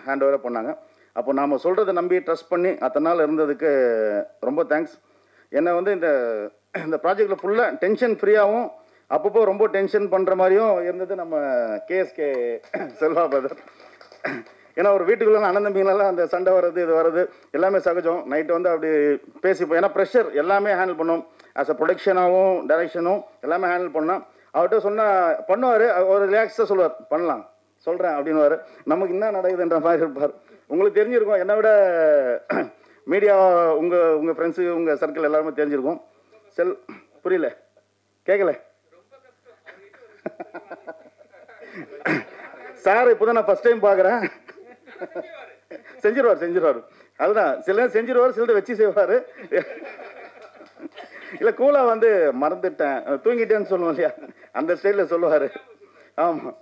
ஹேண்ட் ஓவராக பண்ணாங்க. அப்போ நாம் சொல்கிறத நம்பி ட்ரஸ்ட் பண்ணி அத்தனை நாள் இருந்ததுக்கு ரொம்ப தேங்க்ஸ். என்னை வந்து இந்த ப்ராஜெக்டில் ஃபுல்லாக டென்ஷன் ஃப்ரீயாகவும் அப்பப்போ ரொம்ப டென்ஷன் பண்ணுற மாதிரியும் இருந்தது நம்ம கேஎஸ்கே செல்வா பிரதர். ஏன்னா ஒரு வீட்டுக்குள்ளே அண்ணன் தம்பிங்களெல்லாம் அந்த சண்டை வர்றது இது வர்றது எல்லாமே சகஜம். நைட்டு வந்து அப்படி பேசிப்போம், ஏன்னா ப்ரெஷர் எல்லாமே ஹேண்டில் பண்ணோம். ஆஸ் அ ப்ரொடக்ஷனாகவும் டைரக்ஷனும் எல்லாமே ஹேண்டில் பண்ணோம். அவர்கிட்ட சொன்னால் பண்ணுவார், ஒரு ரிலாக்ஸாக சொல்லுவார், பண்ணலாம் சொல்கிறேன் அப்படின்னுவார். நமக்கு என்ன நடக்குதுன்ற மாதிரி இருப்பார். உங்களுக்கு தெரிஞ்சிருக்கும், என்னை விட மீடியா உங்கள் ஃப்ரெண்ட்ஸு உங்கள் சர்க்கிள் எல்லாருமே தெரிஞ்சிருக்கும். புரியல, கேட்கல சார், இப்போ தான் நான் ஃபஸ்ட் டைம் பார்க்குறேன். செஞ்சிருவார் அதுதான், சில செஞ்சிருவார், சிலதை வச்சு செய்வார். இல்லை கூலாக வந்து மறந்துட்டேன் தூங்கிட்டேன்னு சொல்லுவோம் இல்லையா, அந்த ஸ்டைலில் சொல்லுவார். ஆமாம்,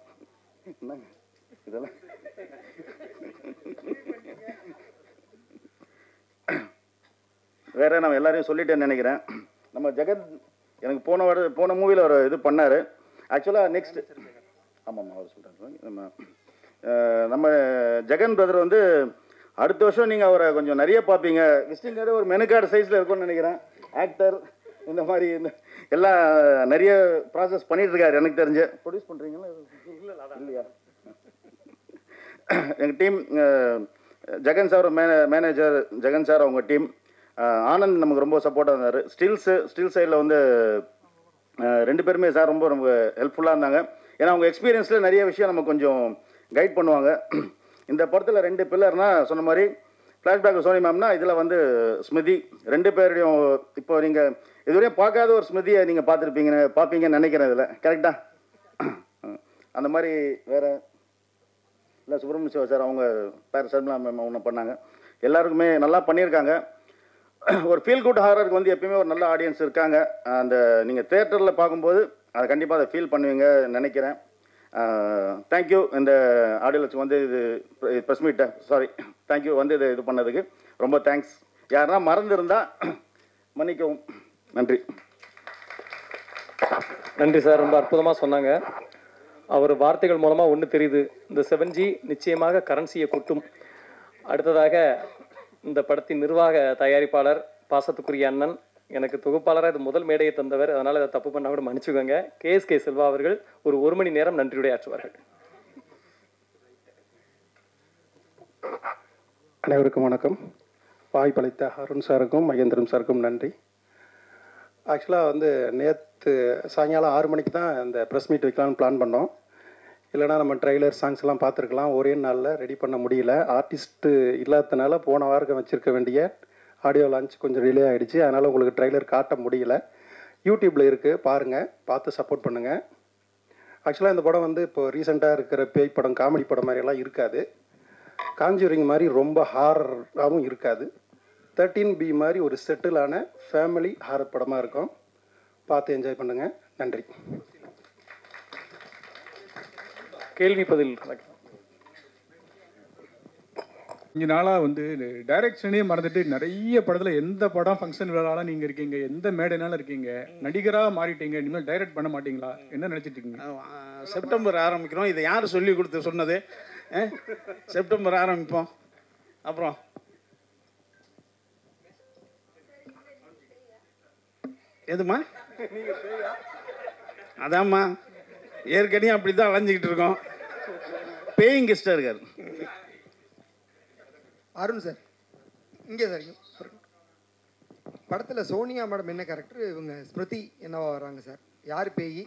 இதெல்லாம் வேற நம்ம எல்லாரையும் சொல்லிட்டேன்னு நினைக்கிறேன். நம்ம ஜெகன் எனக்கு போன மூவியில் ஒரு இது பண்ணார். ஆக்சுவலாக நெக்ஸ்ட் ஆமாம்மா அவர் சொல்கிறாங்க. நம்ம ஜெகன் பிரதர் வந்து அடுத்த வருஷம் நீங்கள் அவரை கொஞ்சம் நிறைய பார்ப்பீங்க. விசிட்டிங் கார்டு ஒரு மெனு கார்டு சைஸில் இருக்கும்னு நினைக்கிறேன். ஆக்டர் இந்த மாதிரி எல்லாம் நிறைய ப்ராசஸ் பண்ணிட்டு இருக்காரு. எனக்கு தெரிஞ்சு ப்ரொடியூஸ் பண்ணுறீங்களா இல்லையா? எங்கள் team Jagan sir manager Jagan sir, அவங்க டீம் ஆனந்த் நமக்கு ரொம்ப சப்போர்ட்டாக இருந்தார். ஸ்டில் சைடில் வந்து 2 பேருமே சார் ரொம்ப ஹெல்ப்ஃபுல்லாக இருந்தாங்க. ஏன்னா அவங்க எக்ஸ்பீரியன்ஸில் நிறைய விஷயம் நம்ம கொஞ்சம் கைட் பண்ணுவாங்க. இந்த படத்தில் 2 பில்லர்னால் சொன்ன மாதிரி ஃப்ளாஷ்பேக் சோனி மேம்னா இதில் வந்து ஸ்மிருதி 2 பேருடையும் இப்போ நீங்கள் இதுவரையும் பார்க்காத ஒரு ஸ்மிருதியை நீங்கள் பார்ப்பீங்கன்னு நினைக்கிறேன் இதில். கரெக்டாக அந்த மாதிரி வேறு இல்லை சுப்பிரமணிய சிவா சார் அவங்க பேர் சர்மிளா மேம் அவங்க பண்ணாங்க. எல்லாருக்குமே நல்லா பண்ணியிருக்காங்க. ஒரு ஃபீல் குட் ஹாரருக்கு வந்து எப்பயுமே ஒரு நல்ல ஆடியன்ஸ் இருக்காங்க. அந்த நீங்கள் தேட்டரில் பார்க்கும்போது அதை கண்டிப்பாக அதை ஃபீல் பண்ணுவீங்க நினைக்கிறேன். தேங்க்யூ இந்த ஆடியோலட்சி வந்து இது ப்ரெஸ் மீட்டை தேங்க்யூ வந்து இது பண்ணதுக்கு ரொம்ப தேங்க்ஸ். யாருன்னா மறந்துருந்தால் மன்னிக்கவும். நன்றி. நன்றி சார், ரொம்ப அற்புதமாக சொன்னாங்க. அவர் வார்த்தைகள் மூலமாக ஒன்று தெரியுது, இந்த 7G நிச்சயமாக கரன்சியை கொட்டும். அடுத்ததாக இந்த படத்தின் நிர்வாக தயாரிப்பாளர் பாசத்துக்குரிய அண்ணன், எனக்கு தொகுப்பாளராக இது முதல் மேடையை தந்தவர், அதனால் அதை தப்பு பண்ணால் கூட மன்னிச்சுக்கோங்க. கேஎஸ்கே செல்வா அவர்கள் ஒரு 1 மணி நேரம் நன்றியுடைய ஆற்றுவார்கள். அனைவருக்கும் வணக்கம். வாய்ப்பளித்த அருண் சாருக்கும் மகேந்திரன் சாருக்கும் நன்றி. ஆக்சுவலாக வந்து நேற்று சாயங்காலம் 6 மணிக்கு தான் இந்த ப்ரெஸ் மீட் வைக்கலாம்னு பிளான் பண்ணோம். இல்லைனா நம்ம ட்ரெய்லர் சாங்ஸ் எல்லாம் பார்த்துருக்கலாம், ஒரே நாளில் ரெடி பண்ண முடியல. ஆர்டிஸ்ட்டு இல்லாததுனால போன வாரம் வச்சுருக்க வேண்டிய ஆடியோ லான்ச் கொஞ்சம் டிலே ஆகிடுச்சு. அதனால் உங்களுக்கு ட்ரெய்லர் காட்ட முடியல. யூடியூப்பில் இருக்குது, பாருங்கள், பார்த்து சப்போர்ட் பண்ணுங்கள். ஆக்சுவலாக இந்த படம் வந்து இப்போ ரீசெண்டாக இருக்கிற பேய் படம் காமெடி படம் மாதிரியெல்லாம் இருக்காது. காஞ்சூரிங் மாதிரி ரொம்ப ஹாரராகவும் இருக்காது. 13B மாதிரி ஒரு செட்டிலான ஃபேமிலி ஹாரர் படமாக இருக்கும். பார்த்து என்ஜாய் பண்ணுங்கள். நன்றி. கேள்வி பதில். இங்கே நாளாக வந்து டைரக்ஷனே மறந்துட்டு நிறைய படத்தில் எந்த படம் ஃபங்க்ஷன் விழாலாம் நீங்கள் இருக்கீங்க, எந்த மேடைனாலும் இருக்கீங்க, நடிகராக மாறிட்டீங்க, இனிமேல் டைரக்ட் பண்ண மாட்டீங்களா, என்ன நினச்சிட்டு இருக்கீங்க? செப்டம்பர் ஆரம்பிக்கிறோம். இதை யார் சொல்லி கொடுத்து சொன்னது? செப்டம்பர் ஆரம்பிப்போம். அப்புறம் எதுமா? அதாம்மா ஏற்கனவே அப்படி தான் அலைஞ்சிக்கிட்டு இருக்கோம். பேயிங் கெஸ்டாக இருக்கார் அருண் சார். இங்கே சார் படத்தில் சோனியா மேடம் என்ன கேரக்டர், இவங்க ஸ்மிருதி என்னவா வராங்க சார்? யார் பேய்?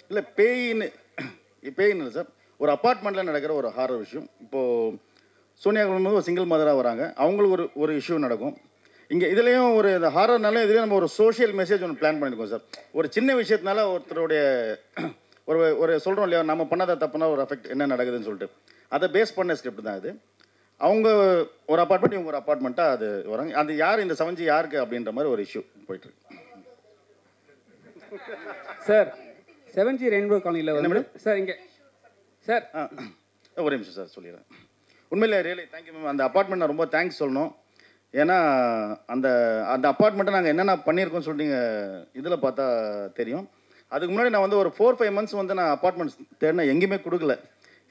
இல்லை பேயின்னு இல்லை சார், ஒரு அப்பார்ட்மெண்ட்டில் நடக்கிற ஒரு ஹாரர் விஷயம். இப்போது சோனியா வந்து ஒரு சிங்கிள் மதராக வராங்க, அவங்களுக்கு ஒரு இஷ்யூ நடக்கும். இங்கே இதுலேயும் ஒரு இந்த ஹாரர்னால இதுலேயும் நம்ம ஒரு சோஷியல் மெசேஜ் ஒன்று பிளான் பண்ணியிருக்கோம் சார். ஒரு சின்ன விஷயத்தினால ஒருத்தருடைய ஒரு சொல்கிறோம் இல்லையா, நம்ம பண்ணாத தப்புனா ஒரு அஃபெக்ட் என்ன நடக்குதுன்னு சொல்லிட்டு அதை பேஸ் பண்ண ஸ்கிரிப்ட் தான் இது. அவங்க ஒரு அப்பார்ட்மெண்ட், இவங்க ஒரு அப்பார்ட்மெண்ட்டாக அது வராங்க. அது யார் இந்த 7G யாருக்கு அப்படின்ற மாதிரி ஒரு இஷ்யூ போயிட்டுருக்கு சார். 7G ரெயின்போ காலனியில் வந்து சார் இங்கே சார் ஒரே நிமிஷம் சார் சொல்லிடுறேன். உண்மையிலே ரியலி தேங்க்யூ மேம். அந்த அப்பார்ட்மெண்ட் நான் ரொம்ப தேங்க்ஸ் சொல்லணும். ஏன்னா அந்த அந்த அப்பார்ட்மெண்ட்டை நாங்கள் என்னென்ன பண்ணியிருக்கோம்னு சொல்லிட்டு இதில் பார்த்தா தெரியும். அதுக்கு முன்னாடி நான் வந்து ஒரு 4-5 மந்த்ஸ் வந்து நான் அப்பார்ட்மெண்ட்ஸ் தேடினா எங்கேயுமே கொடுக்கல.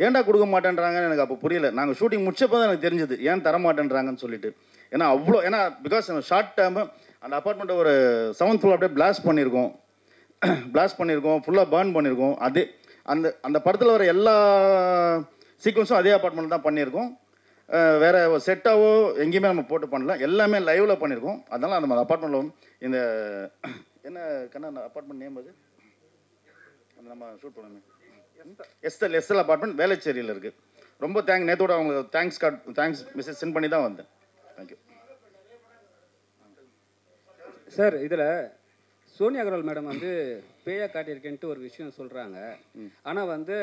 ஏன்டா கொடுக்க மாட்டேன்றாங்கன்னு எனக்கு அப்போ புரியல. நாங்கள் ஷூட்டிங் முடிச்சப்போ தான் எனக்கு தெரிஞ்சது ஏன் தர மாட்டேன்றாங்கன்னு சொல்லிட்டு. ஏன்னா பிகாஸ் ஷார்ட் டைம் அந்த அப்பார்ட்மெண்ட்டை ஒரு 7th floor அப்படியே பிளாஸ்ட் பண்ணியிருக்கோம், ஃபுல்லாக பர்ன் பண்ணியிருக்கோம். அதே அந்த படத்தில் வர எல்லா சீக்வன்ஸும் அதே அப்பார்ட்மெண்ட் தான் பண்ணியிருக்கோம். வேறு செட்டாவோ எங்கேயுமே நம்ம போட்டு பண்ணல, எல்லாமே லைவில் பண்ணியிருக்கோம். அதனால் அந்த அப்பார்ட்மெண்ட்டில் வந்து இந்த என்ன கண்ணா அந்த அப்பார்ட்மெண்ட் நேம் அது நம்ம ஷூட் பண்ணோமே எஸ்எல் அப்பார்ட்மெண்ட் வேளச்சேரியில் இருக்குது. ரொம்ப நேற்றோட அவங்களுக்கு தேங்க்ஸ் மெசேஜ் சென்ட் பண்ணி தான் வந்தேன். Thank you sir. இதில் சோனியா அகர்வால் மேடம் வந்து பேயா காட்டியிருக்கேன்ட்டு ஒரு விஷயம் சொல்கிறாங்க. ஆனால் வந்து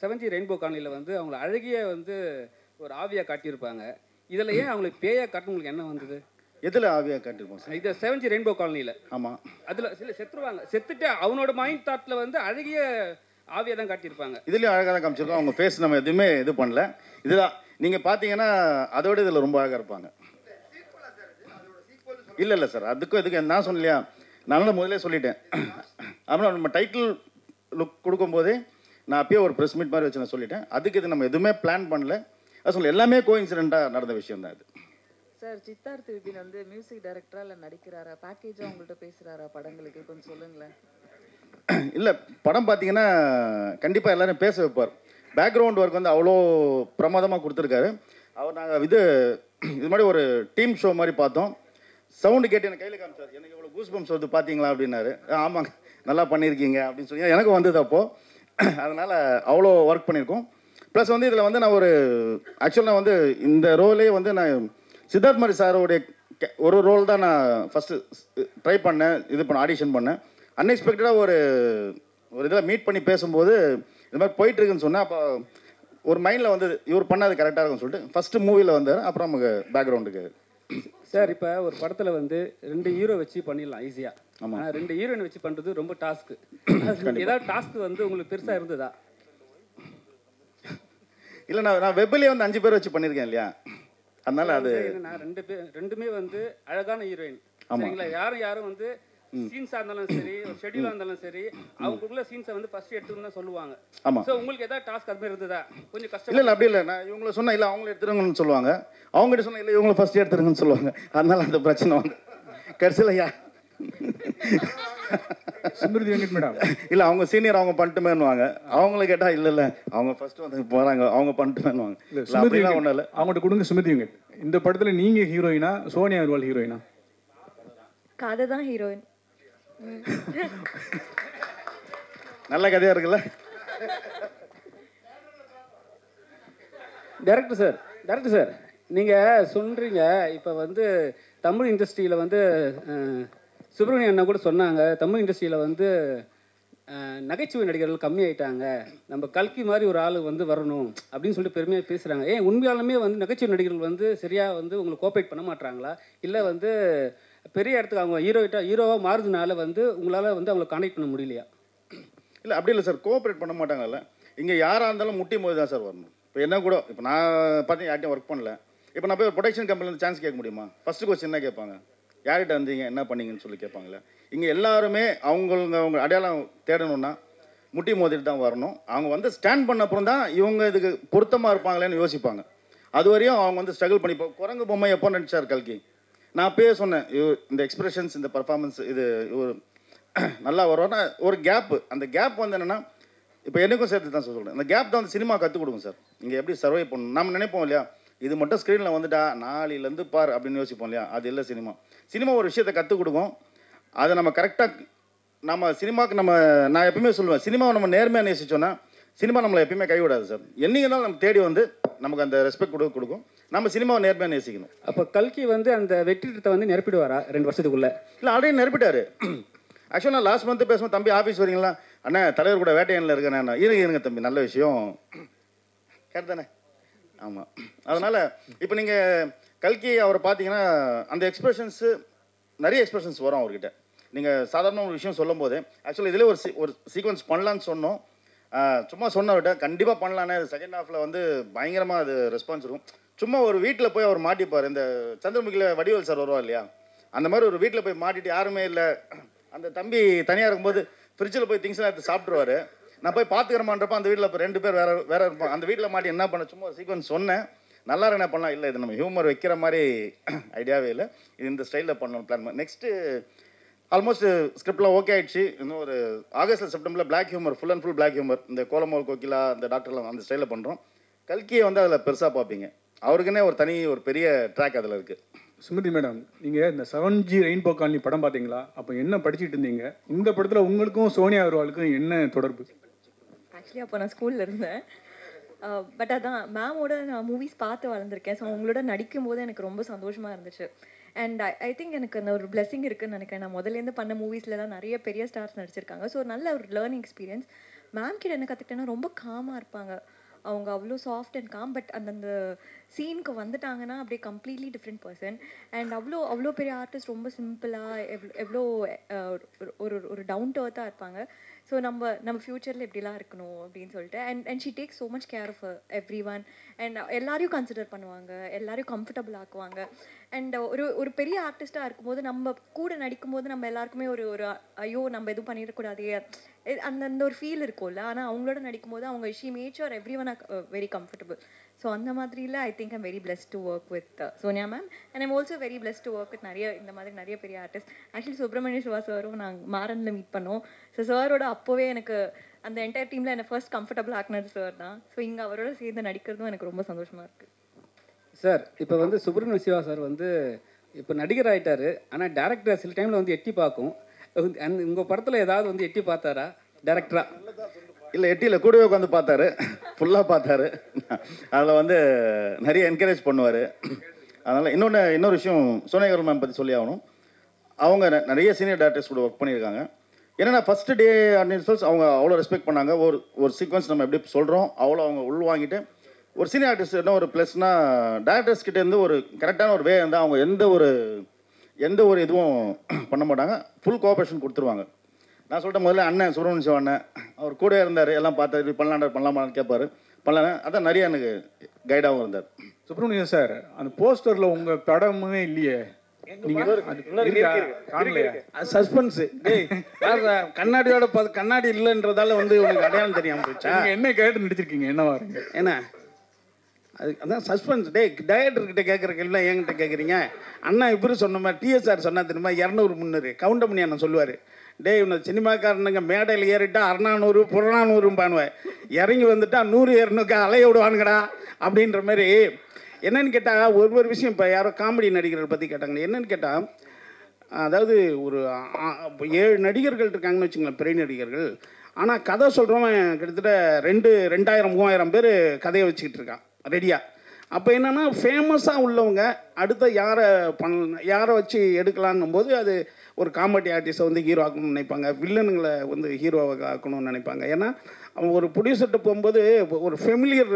7G ரெயின்போ காலனியில் வந்து அவங்கள அழகிய வந்து ஒரு ஆவியாக காட்டியிருப்பாங்க. இதில் ஏன் அவங்களுக்கு பேயா காட்டு உங்களுக்கு என்ன வந்தது? எதில் ஆவியாக காட்டியிருப்போம் சார்? இது 7G ரெயின்போ காலனியில். ஆமாம், அதில் சில செத்துருவாங்க, செத்துட்டு அவனோட மைண்ட் தாட்டில் வந்து அழகிய ஆவியாக தான் காட்டியிருப்பாங்க. இதுலேயும் அழகாக தான் காமிச்சிருக்கோம். அவங்க ஃபேஸ் நம்ம எதுவுமே இது பண்ணல. இதுதான் நீங்கள் பார்த்தீங்கன்னா அதோட இதில் ரொம்ப அழகாக இருப்பாங்க. இல்லை சார், இதுக்கு நான் சொல்லலையா, நான் முதலே சொல்லிட்டேன். அப்புறம் நம்ம டைட்டில் லுக் கொடுக்கும்போதே நான் அப்பயே ஒரு ப்ரெஸ் மீட் மாதிரி வச்சு நான் சொல்லிட்டேன். அதுக்கு இது நம்ம எதுவுமே பிளான் பண்ணல. அது சொல்ல எல்லாமே கோஇன்சிடென்ட்டாக நடந்த விஷயம் தான் இது. சார், சித்தார்த் விபின் வந்து மியூசிக் டைரக்டரா இல்லை நடிக்கிறாரா, பேக்கேஜாக உங்கள்கிட்ட பேசுகிறாரா படங்களுக்கு, கொஞ்சம் சொல்லுங்களேன். இல்லை, படம் பார்த்தீங்கன்னா கண்டிப்பாக எல்லாரும் பேச வைப்பார். பேக்ரவுண்ட் ஒர்க் வந்து அவ்வளோ பிரமாதமாக கொடுத்துருக்காரு அவர். நாங்கள் இது மாதிரி ஒரு டீம் ஷோ மாதிரி பார்த்தோம். சவுண்டு கேட்டு எனக்கு கையில் காமிச்சார். எனக்கு இவ்வளோ கூஸ் பம்ப்ஸ் வந்து பார்த்தீங்களா அப்படின்னாரு. ஆமாங்க, நல்லா பண்ணியிருக்கீங்க அப்படின்னு சொல்லி எனக்கு வந்தது அப்போது. அதனால் அவ்வளோ ஒர்க் பண்ணியிருக்கோம். ப்ளஸ் வந்து இதில் வந்து நான் ஆக்சுவலாக நான் வந்து இந்த ரோலே வந்து நான் சித்தார்த் மாதிரி சாரோடைய ஒரு ரோல் தான் நான் ஃபஸ்ட்டு ட்ரை பண்ணேன், ஆடிஷன் பண்ணேன். அன்எக்ஸ்பெக்டடாக ஒரு இதில் மீட் பண்ணி பேசும்போது இது மாதிரி போயிட்டுருக்குன்னு சொன்னேன். அப்போ ஒரு மைண்டில் வந்து இவர் பண்ணாது கரெக்டாக இருக்குன்னு சொல்லிட்டு ஃபஸ்ட்டு மூவியில் வந்தார். அப்புறம் நமக்கு பேக்ரவுண்டுக்கு சார். இப்போ ஒரு படத்தில் வந்து 2 ஹீரோ வச்சு பண்ணிடலாம் ஈஸியாக. ஆமாம், 2 ஹீரோயின் வச்சு பண்ணுறது ரொம்ப டாஸ்க்கு. ஏதாவது டாஸ்க்கு வந்து உங்களுக்கு பெருசாக இருந்ததா? இல்லை, நான் வெப்பிலே வந்து 5 பேர் வச்சு பண்ணியிருக்கேன் இல்லையா, அதனால அது நான் ரெண்டுமே வந்து அழகான ஹீரோயின். சரிங்களா? யாரும் வந்து சீன்ஸாக இருந்தாலும் சரி, ஒரு ஷெட்யூலாக இருந்தாலும் சரி, அவங்களுக்குள்ள சீன்ஸை வந்து ஃபர்ஸ்ட் எடுத்துன்னு தான் சொல்லுவாங்க. ஆமாம். ஸோ உங்களுக்கு ஏதாவது டாஸ்க் அது மாதிரி இருந்ததா? கொஞ்சம் கஷ்டம். இல்லை அப்படி இல்லை, நான் இவங்களை சொன்னால் இல்லை அவங்கள எடுத்துருங்கன்னு சொல்லுவாங்க, அவங்ககிட்ட சொன்னால் இல்லை இவங்களை ஃபர்ஸ்ட் எடுத்துருங்கன்னு சொல்லுவாங்க. அதனால அந்த பிரச்சனை வந்து கடைசியில் ஸ்மிருதி வெங்கட் மேடம் இல்லை அவங்க சீனியர் அவங்க பண்ணிட்டுமேன்னுவாங்க. அவங்கள கேட்டால் இல்லை அவங்க ஃபர்ஸ்ட் வந்து போகிறாங்க அவங்க பண்ணிட்டுமேன்னுவாங்க. அப்படிலாம் ஒன்றும் இல்லை. அவங்கள்ட்ட கொடுங்க. ஸ்மிருதி வெங்கட், இந்த படத்தில் நீங்கள் ஹீரோயினா சோனியா அகர்வால் ஹீரோயினா? கதை தான் ஹீரோயின். நல்ல கதையாக இருக்குல்ல. டைரக்டர் சார் நீங்கள் சொல்கிறீங்க இப்போ வந்து தமிழ் இண்டஸ்ட்ரியில் வந்து சுப்பிரமணியம் அண்ணா கூட சொன்னாங்க, தமிழ் இண்டஸ்ட்ரியில் வந்து நகைச்சுவை நடிகர்கள் கம்மியாயிட்டாங்க, நம்ம கல்கி மாதிரி ஒரு ஆள் வந்து வரணும் அப்படின்னு சொல்லிட்டு பெருமையாக பேசுகிறாங்க. ஏன் உண்மையாலுமே வந்து நகைச்சுவை நடிகர்கள் வந்து சரியாக வந்து உங்களை கோஆப்ரேட் பண்ண மாட்டாங்களா, இல்லை வந்து பெரிய இடத்துக்கு அவங்க ஹீரோவாக மாறுறதுனால வந்து உங்களால் வந்து அவங்களை கான்டெக்ட் பண்ண முடியலையா? இல்லை அப்படி இல்லை சார், கோஆப்ரேட் பண்ண மாட்டாங்கல்ல. இங்கே யாராக இருந்தாலும் முட்டி போது தான் சார் வரணும். இப்போ என்ன கூட இப்போ நான் பார்த்தீங்க யார்ட்டையும் ஒர்க் பண்ணல, இப்போ நான் போய் ஒரு ப்ரொடக்ஷன் கம்பெனியில் சான்ஸ் கேட்க முடியுமா? ஃபஸ்ட்டு கொஸ்டின் என்ன கேட்பாங்க, யார்கிட்ட வந்தீங்க என்ன பண்ணீங்கன்னு சொல்லி கேட்பாங்களே. இங்கே எல்லாருமே அவங்க அடையாளம் தேடணும்னா முட்டி மோதிட்டு தான் வரணும். அவங்க வந்து ஸ்டாண்ட் பண்ண அப்புறம் தான் இவங்க இதுக்கு பொருத்தமாக இருப்பாங்களேன்னு யோசிப்பாங்க. அது வரையும் அவங்க வந்து ஸ்ட்ரகிள் பண்ணி. இப்போ குரங்கு பொம்மை எப்போ நடிச்சார் கல்கி, நான் அப்பயே சொன்னேன் இந்த எக்ஸ்பிரஷன்ஸ் இந்த பர்ஃபார்மன்ஸ் இது ஒரு நல்லா வரும்னா ஒரு கேப்பு. அந்த கேப் வந்து என்னென்னா இப்போ எனக்கும் சேர்த்து தான் சொல்கிறேன், அந்த கேப் தான் வந்து சினிமா கற்றுக் கொடுக்கும் சார். இங்கே எப்படி சர்வை பண்ணணும் நம்ம நினைப்போம் இல்லையா, இது மட்டும் ஸ்க்ரீனில் வந்துட்டா நாளையிலேருந்து பார் அப்படின்னு யோசிப்போம் இல்லையா, அது இல்லை சினிமா. சினிமா ஒரு விஷயத்தை கற்றுக் கொடுக்கும், அதை நம்ம கரெக்டாக நம்ம சினிமாவுக்கு நான் எப்பவுமே சொல்லுவேன், சினிமாவை நம்ம நேர்மையாக நேசிச்சோன்னா சினிமா நம்மளை எப்பயுமே கைவிடாது சார். என்னைக்கு தான் நம்ம தேடி வந்து நமக்கு அந்த ரெஸ்பெக்ட் கொடுக்கும். நம்ம சினிமாவை நேர்மையாக நேசிக்கணும். அப்போ கல்கி வந்து அந்த வெற்றிடத்தை வந்து நிரப்பிடுவாரா 2 வருஷத்துக்குள்ளே? இல்லை ஆல்ரெடி நிரப்பிட்டாரு. ஆக்சுவலாக நான் லாஸ்ட் மந்த்து பேசும்போது, தம்பி ஆஃபீஸ் வரீங்களா, அண்ணா தலைவர் கூட வேட்டையனில் இருக்கேன் நான். இருங்க தம்பி, நல்ல விஷயம் கேட்டு தானே. ஆமாம், அதனால் இப்போ நீங்கள் கல்கி அவரை பார்த்தீங்கன்னா அந்த எக்ஸ்பிரஷன்ஸு நிறைய எக்ஸ்பிரஷன்ஸ் வரும் அவர்கிட்ட. நீங்கள் சாதாரண ஒரு விஷயம் சொல்லும் போது ஆக்சுவலாக இதில் ஒரு சீக்வன்ஸ் பண்ணலான்னு சொன்னோம். சும்மா சொன்னவர்கிட்ட கண்டிப்பாக பண்ணலான்னு செகண்ட் ஹாஃபில் வந்து பயங்கரமாக அது ரெஸ்பான்ஸ் இருக்கும். சும்மா ஒரு வீட்டில் போய் அவர் மாட்டிப்பார். இந்த சந்திரமுகியில் வடிவேல் சார் வருவா இல்லையா, அந்த மாதிரி ஒரு வீட்டில் போய் மாட்டிட்டு யாருமே இல்லை, அந்த தம்பி தனியாக இருக்கும்போது ஃப்ரிட்ஜில் போய் திங்ஸ்லாம் எடுத்து சாப்பிட்ருவார். நான் போய் பார்த்துக்கிறமான்றப்ப அந்த வீட்டில் இப்போ 2 பேர் வேறு இருப்பாங்க. அந்த வீட்டில் மாட்டி என்ன பண்ண, சும்மா ஒரு சீக்வன்ஸ் சொன்னேன், நல்லா என்ன பண்ணலாம், இல்லை இது நம்ம ஹியூமர் வைக்கிற மாதிரி ஐடியாவே இல்லை, இது இந்த ஸ்டைலில் பண்ணணும் பிளான் பண்ண. நெக்ஸ்ட்டு ஆல்மோஸ்ட் ஸ்கிரிப்ட்லாம் ஓகே ஆகிடுச்சு. இன்னும் ஒரு ஆகஸ்ட்டில் செப்டம்பரில் black humour, full and full black humour, இந்த கோலமோல் கோகிலா இந்த டாக்டர்லாம் அந்த ஸ்டைலில் பண்ணுறோம். கல்கியை வந்து அதில் பெருசாக பார்ப்பீங்க, அவருக்குன்னே ஒரு பெரிய ட்ராக் அதில் இருக்குது. சுமதி மேடம், நீங்கள் இந்த 7G ரெயின்போ காலனி படம் பார்த்தீங்களா? அப்போ என்ன படிச்சுட்டு இருந்தீங்க? இந்த படத்தில் உங்களுக்கும் சோனியா அகர்வாலுக்கும் என்ன தொடர்பு? ஆக்சுவலி அப்போ நான் ஸ்கூலில் இருந்தேன். பட் அதான் மேமோட நான் மூவிஸ் பார்த்து வளர்ந்துருக்கேன். ஸோ அவங்களோட நடிக்கும் போது எனக்கு ரொம்ப சந்தோஷமாக இருந்துச்சு. அண்ட் ஐ திங்க் எனக்கு அந்த ஒரு பிளெஸிங் இருக்குன்னு நினைக்கிறேன். நான் முதலேருந்து பண்ண மூவிஸில் தான் நிறைய பெரிய ஸ்டார்ஸ் நடிச்சிருக்காங்க. ஸோ நல்ல ஒரு லேர்னிங் எக்ஸ்பீரியன்ஸ். மேம் கிட்ட என்ன கற்றுக்கிட்டேன்னா ரொம்ப காமாக இருப்பாங்க. அவங்க அவ்வளோ சாஃப்ட் அண்ட் காம். பட் அந்த சீனுக்கு வந்துட்டாங்கன்னா அப்படியே கம்ப்ளீட்லி டிஃப்ரெண்ட் பர்சன். அண்ட் அவ்வளோ பெரிய ஆர்டிஸ்ட் ரொம்ப சிம்பிளாக எவ்வளோ ஒரு டவுன் டு அர்த்தாக இருப்பாங்க. ஸோ நம்ம ஃப்யூச்சரில் எப்படிலாம் இருக்கணும் அப்படின்னு சொல்லிட்டு and she take so much care of everyone. And எல்லாரையும் கன்சிடர் பண்ணுவாங்க, எல்லாரையும் கம்ஃபர்டபுள் ஆக்குவாங்க. அண்ட் ஒரு பெரிய ஆர்டிஸ்ட்டாக இருக்கும்போது நம்ம கூட நடிக்கும்போது நம்ம எல்லாருக்குமே ஒரு ஐயோ நம்ம எதுவும் பண்ணிடக்கூடாதே அந்த ஒரு ஃபீல் இருக்கும்ல. ஆனால் அவங்களோட நடிக்கும்போது அவங்க she mat sure every one are very comfortable. So அந்த மாதிரியில் I think I'm very blessed to work with Sonia ma'am. And I'm also very blessed to work with இந்த மாதிரி நிறைய பெரிய ஆர்டிஸ்ட். ஆக்சுவலி சுப்ரமணிய சிவா சாரும் நாங்கள் மாறனில் மீட் பண்ணோம். ஸோ சாரோட அப்போவே எனக்கு அந்த என்டையர் டீமில் என்னை ஃபர்ஸ்ட் கம்ஃபர்டபுள் ஆக்குனது சார் தான். ஸோ இங்கே அவரோட சேர்ந்து நடிக்கிறதும் எனக்கு ரொம்ப சந்தோஷமாக இருக்குது. சார் இப்போ வந்து சுப்ரமணிய சிவா சார் வந்து இப்போ நடிகர் ஆகிட்டார். ஆனால் டேரக்டர் சில டைமில் வந்து எட்டி பார்க்கும். உங்கள் படத்தில் ஏதாவது வந்து எட்டி பார்த்தாரா டேரக்டரா? இல்லை எட்டியில் கூடவே உட்காந்து பார்த்தாரு, ஃபுல்லாக பார்த்தாரு. அதில் வந்து நிறைய என்கரேஜ் பண்ணுவார். அதனால் இன்னொரு விஷயம் சோனியா அகர்வால் மேம் பற்றி சொல்லி ஆகணும். அவங்க நிறைய சீனியர் டேரக்டர்ஸ் கூட ஒர்க் பண்ணியிருக்காங்க. ஏன்னா ஃபஸ்ட்டு டே ரிசல்ட்ஸ் அவங்க அவ்வளோ ரெஸ்பெக்ட் பண்ணாங்க. ஒரு சீக்வன்ஸ் நம்ம எப்படி சொல்கிறோம் அவ்வளோ அவங்க உள்வாங்கிட்டு ஒரு சீனியர் ஆர்டிஸ்ட் என்ன ஒரு ப்ளஸ்னால் டேரக்டர்ஸ் கிட்டேருந்து ஒரு கரெக்டான ஒரு வே இருந்தால் அவங்க எந்த ஒரு இதுவும் பண்ண மாட்டாங்க, ஃபுல் கோஆப்ரேஷன் கொடுத்துருவாங்க. நான் சொல்லிட்டேன் முதல்ல அண்ணன் சுப்ரமணிய சிவா அண்ணன் அவர் கூட இருந்தார், எல்லாம் பார்த்தாரு, இப்படி பண்ணலாமான்னு கேட்பாரு, பண்ணலாம். அதான் நிறைய எனக்கு கைடாகவும் இருந்தார். சுப்ரமணியம் சார், அந்த போஸ்டரில் உங்கள் படமுமே இல்லையே, சஸ்பென்ஸ் கண்ணாடியோட பார்த்து கண்ணாடி இல்லைன்றதால வந்து உனக்கு அடையாளம் தெரியாமல் போயிடுச்சா? என்ன கேட்டு நடிச்சிருக்கீங்க என்னவா என்ன அது? அதான் சஸ்பென்ஸ். டைரக்டர்கிட்ட கேட்குற கேள்விலாம் என்கிட்ட கேட்குறீங்க. அண்ணா இப்படி சொன்ன மாதிரி டிஎஸ்ஆர் சொன்னா தெரியுமா, 200 கவுண்டமணி அண்ணன் சொல்லுவார், டேய் இவனை சினிமாக்காரனுங்க மேடையில் ஏறிட்டா 600 புறநானூறும்பானுவேன், இறங்கி வந்துட்டா 100 200 அலைய விடுவானுங்கடா அப்படின்ற மாதிரி. என்னன்னு கேட்டால் ஒரு விஷயம், இப்போ யாரோ காமெடி நடிகர்கள் பற்றி கேட்டாங்க. என்னன்னு கேட்டால், அதாவது ஒரு 7 நடிகர்கள் இருக்காங்கன்னு வச்சுங்களேன், பெரிய நடிகர்கள். ஆனால் கதை சொல்கிறவன் கிட்டத்தட்ட 2000 3000 பேர் கதையை வச்சுக்கிட்டு இருக்கான் ரெடியாக. அப்போ என்னென்னா ஃபேமஸாக உள்ளவங்க அடுத்த யாரை வச்சு எடுக்கலான்னும் போது அது ஒரு காமெடி ஆர்டிஸ்ட்டை வந்து ஹீரோ ஆக்கணும்னு நினைப்பாங்க, வில்லனுங்களை வந்து ஹீரோவாக ஆக்கணும்னு நினைப்பாங்க. ஏன்னா அவங்க ஒரு ப்ரொடியூசர்கிட்ட போகும்போது ஒரு ஃபெமிலியர்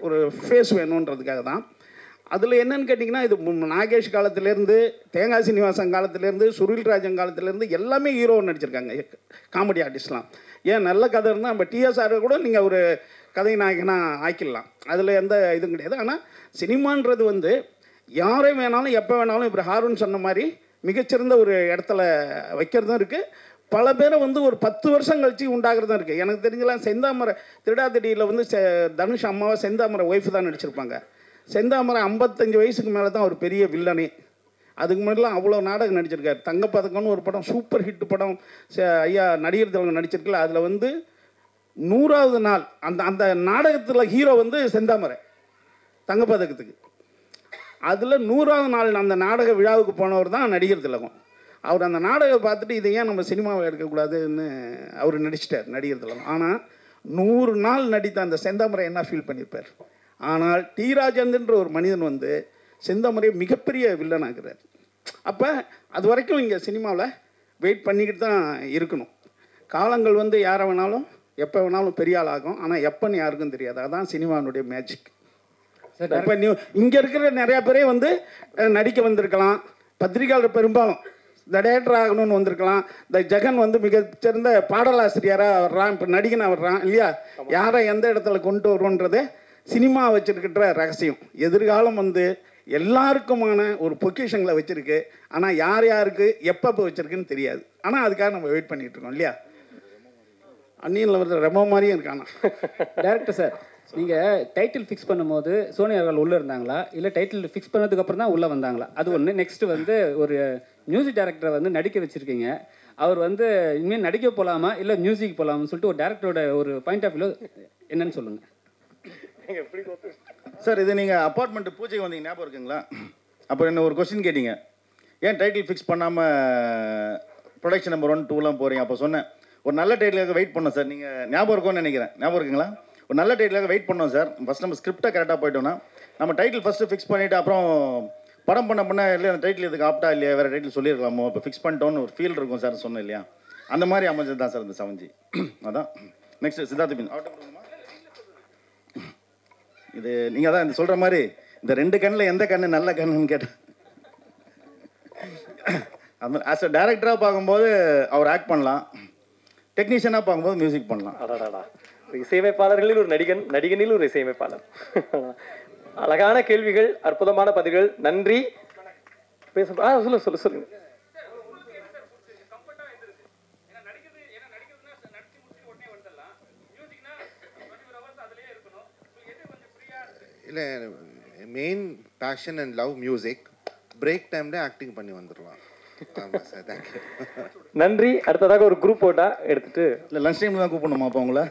ஒரு ஃபேஸ் வேணுன்றதுக்காக தான். அதில் என்னென்னு கேட்டிங்கன்னா, இது நாகேஷ் காலத்துலேருந்து, தேங்காய் சீனிவாசன் காலத்துலேருந்து, சுருள்ராஜன் காலத்துலேருந்து எல்லாமே ஹீரோன்னு நடிச்சிருக்காங்க காமெடி ஆர்டிஸ்ட்லாம். ஏன் நல்ல கதை இருந்தால் நம்ம டிஎஸ்ஆரை கூட நீங்கள் ஒரு கதை நாயகனாக ஆக்கிடலாம், அதில் எந்த இதுவும் கிடையாது. ஆனால் சினிமான்றது வந்து யாரை வேணாலும் எப்போ வேணாலும் இப்போ ஹாரூன் சொன்ன மாதிரி மிகச்சிறந்த ஒரு இடத்துல வைக்கிறதும் இருக்குது. பல பேரை வந்து ஒரு 10 வருஷம் கழிச்சு உண்டாகிறதும் இருக்குது. எனக்கு தெரிஞ்சலாம் செந்தாமரை திருடாதிடியில் வந்து தனுஷ் அம்மாவை செந்தாமரை ஒய்ஃப் தான் நடிச்சிருப்பாங்க. செந்தாமரை 55 வயசுக்கு மேலே தான் ஒரு பெரிய வில்லனே. அதுக்கு முன்னாடிலாம் அவ்வளோ நாடகம் நடிச்சிருக்காரு. தங்கப்பதக்கம்னு ஒரு படம், சூப்பர் ஹிட் படம் ஐயா நடிகர் திலகம் நடிச்சிருக்கல. அதில் வந்து 100வது நாள் அந்த நாடகத்தில் ஹீரோ வந்து செந்தாமரை தங்கப்பதக்கத்துக்கு. அதில் 100வது நாள் அந்த நாடக விழாவுக்கு போனவர் தான் நடிகர் திலகம். அவர் அந்த நாடகம் பார்த்துட்டு இதை ஏன் நம்ம சினிமாவை எடுக்கக்கூடாதுன்னு அவர் நடிச்சிட்டார் நடிகர் திலகம். ஆனால் 100 நாள் நடித்த அந்த செந்தாமரை என்ன ஃபீல் பண்ணியிருப்பார். ஆனால் டி ராஜேந்திரன்ற ஒரு மனிதன் வந்து செந்தாமரை மிகப்பெரிய வில்லன் ஆகிறார். அப்போ அது வரைக்கும் இங்கே சினிமாவில் வெயிட் பண்ணிக்கிட்டு தான் இருக்கணும். காலங்கள் வந்து யாரை வேணாலும் எப்போ வேணாலும் பெரிய ஆள் ஆகும். ஆனால் எப்போன்னு யாருக்கும் தெரியாது. அதுதான் சினிமாவுடைய மேஜிக். இப்போ இங்கே இருக்கிற நிறையா பேரே வந்து நடிக்க வந்திருக்கலாம், பத்திரிகையாளர் பெரும்பாலும் இந்த டேரக்டர் ஆகணும்னு வந்திருக்கலாம். இந்த ஜெகன் வந்து மிகச்சிறந்த பாடலாசிரியராக வர்றான், இப்போ நடிகனாக வர்றான் இல்லையா. யாரை எந்த இடத்துல கொண்டு வருவோன்றது சினிமா வச்சுருக்கிற ரகசியம். எதிர்காலம் வந்து எல்லாருக்குமான ஒரு பொக்கிஷங்களை வச்சுருக்கு. ஆனால் யார் யாருக்கு எப்போ வச்சுருக்குன்னு தெரியாது. ஆனால் அதுக்காக நம்ம வெயிட் பண்ணிகிட்டு இருக்கோம் இல்லையா. அந்நியில் வந்து ரெமோ மாதிரியும் இருக்கானா. டேரக்டர் சார், நீங்கள் டைட்டில் ஃபிக்ஸ் பண்ணும்போது சோனியா அவர்கள் உள்ளே இருந்தாங்களா, இல்லை டைட்டில் ஃபிக்ஸ் பண்ணதுக்கப்புறம் தான் உள்ளே வந்தாங்களா? அது ஒன்று. நெக்ஸ்ட்டு வந்து ஒரு மியூசிக் டைரக்டரை வந்து நடிக்க வச்சுருக்கீங்க. அவர் வந்து இனிமேல் நடிக்க போகலாமா இல்லை மியூசிக் போகலாமான்னு சொல்லிட்டு ஒரு டேரக்டரோட ஒரு பாயிண்ட் ஆஃப் வியூ என்னன்னு சொல்லுங்கள் சார். இது நீங்கள் அப்பார்ட்மெண்ட் பூஜைக்கு வந்தீங்க ஞாபகம் இருக்குங்களா? அப்போ என்ன ஒரு கொஸ்டின் கேட்டீங்க, ஏன் டைட்டில் ஃபிக்ஸ் பண்ணாமல் ப்ரொடக்ஷன் நம்பர் 1, 2லாம் போகிறீங்க? அப்போ சொன்னேன் ஒரு நல்ல டைட்டிலுக்காக வெயிட் பண்ணோம் சார். நீங்கள் ஞாபகம் இருக்கும்னு நினைக்கிறேன். ஞாபகம் இருக்குங்களா? ஒரு நல்ல டைட்டிலுக்காக வெயிட் பண்ணோம் சார். ஃபஸ்ட் நம்ம ஸ்கிரிப்டாக கரெக்டாக போயிட்டோம்னா நம்ம டைட்டில் ஃபஸ்ட்டு ஃபிக்ஸ் பண்ணிவிட்டு அப்புறம் படம் பண்ண இல்லை அந்த டைட்டில் இதுக்கு ஆப்டா இல்லையா, வேறு டைட்டில் சொல்லியிருக்கலாமோ, இப்போ ஃபிக்ஸ் பண்ணிட்டோன்னு ஒரு ஃபீல் இருக்கும் சார் சொன்னேன் இல்லையா. அந்த மாதிரி அமைஞ்சது தான் சார் இந்த 7G. அதான் நெக்ஸ்ட் சித்தார்த் பின் இது நீங்கள் அதான் இந்த சொல்கிற மாதிரி இந்த 2 கண்ணில் எந்த கண்ணு நல்ல கண்ணுன்னு கேட்டேன். அது மாதிரி ஆஸ் அ டேரக்டராக பார்க்கும்போது அவர் ஆக்ட் பண்ணலாம், டெக்னீஷியனாக பார்க்கும்போது மியூசிக் பண்ணலாம். அடாடா, இசையமைப்பாளர்களில் ஒரு நடிகன், நடிகனில் ஒரு இசையமைப்பாளர். அழகான கேள்விகள், அற்புதமான பதில்கள். நன்றி. பேச சொல்லுங்க. இல்லை, main passion and love music. Break டைமில் ஆக்டிங் பண்ணி வந்துடலாம். ஆமாம் சார், தேங்க்யூ. நன்றி. அடுத்ததாக ஒரு குரூப் போட்டா எடுத்துட்டு இல்லை லஞ்ச் டைமில் தான் கூப்பிடணுமா அப்போ உங்களை?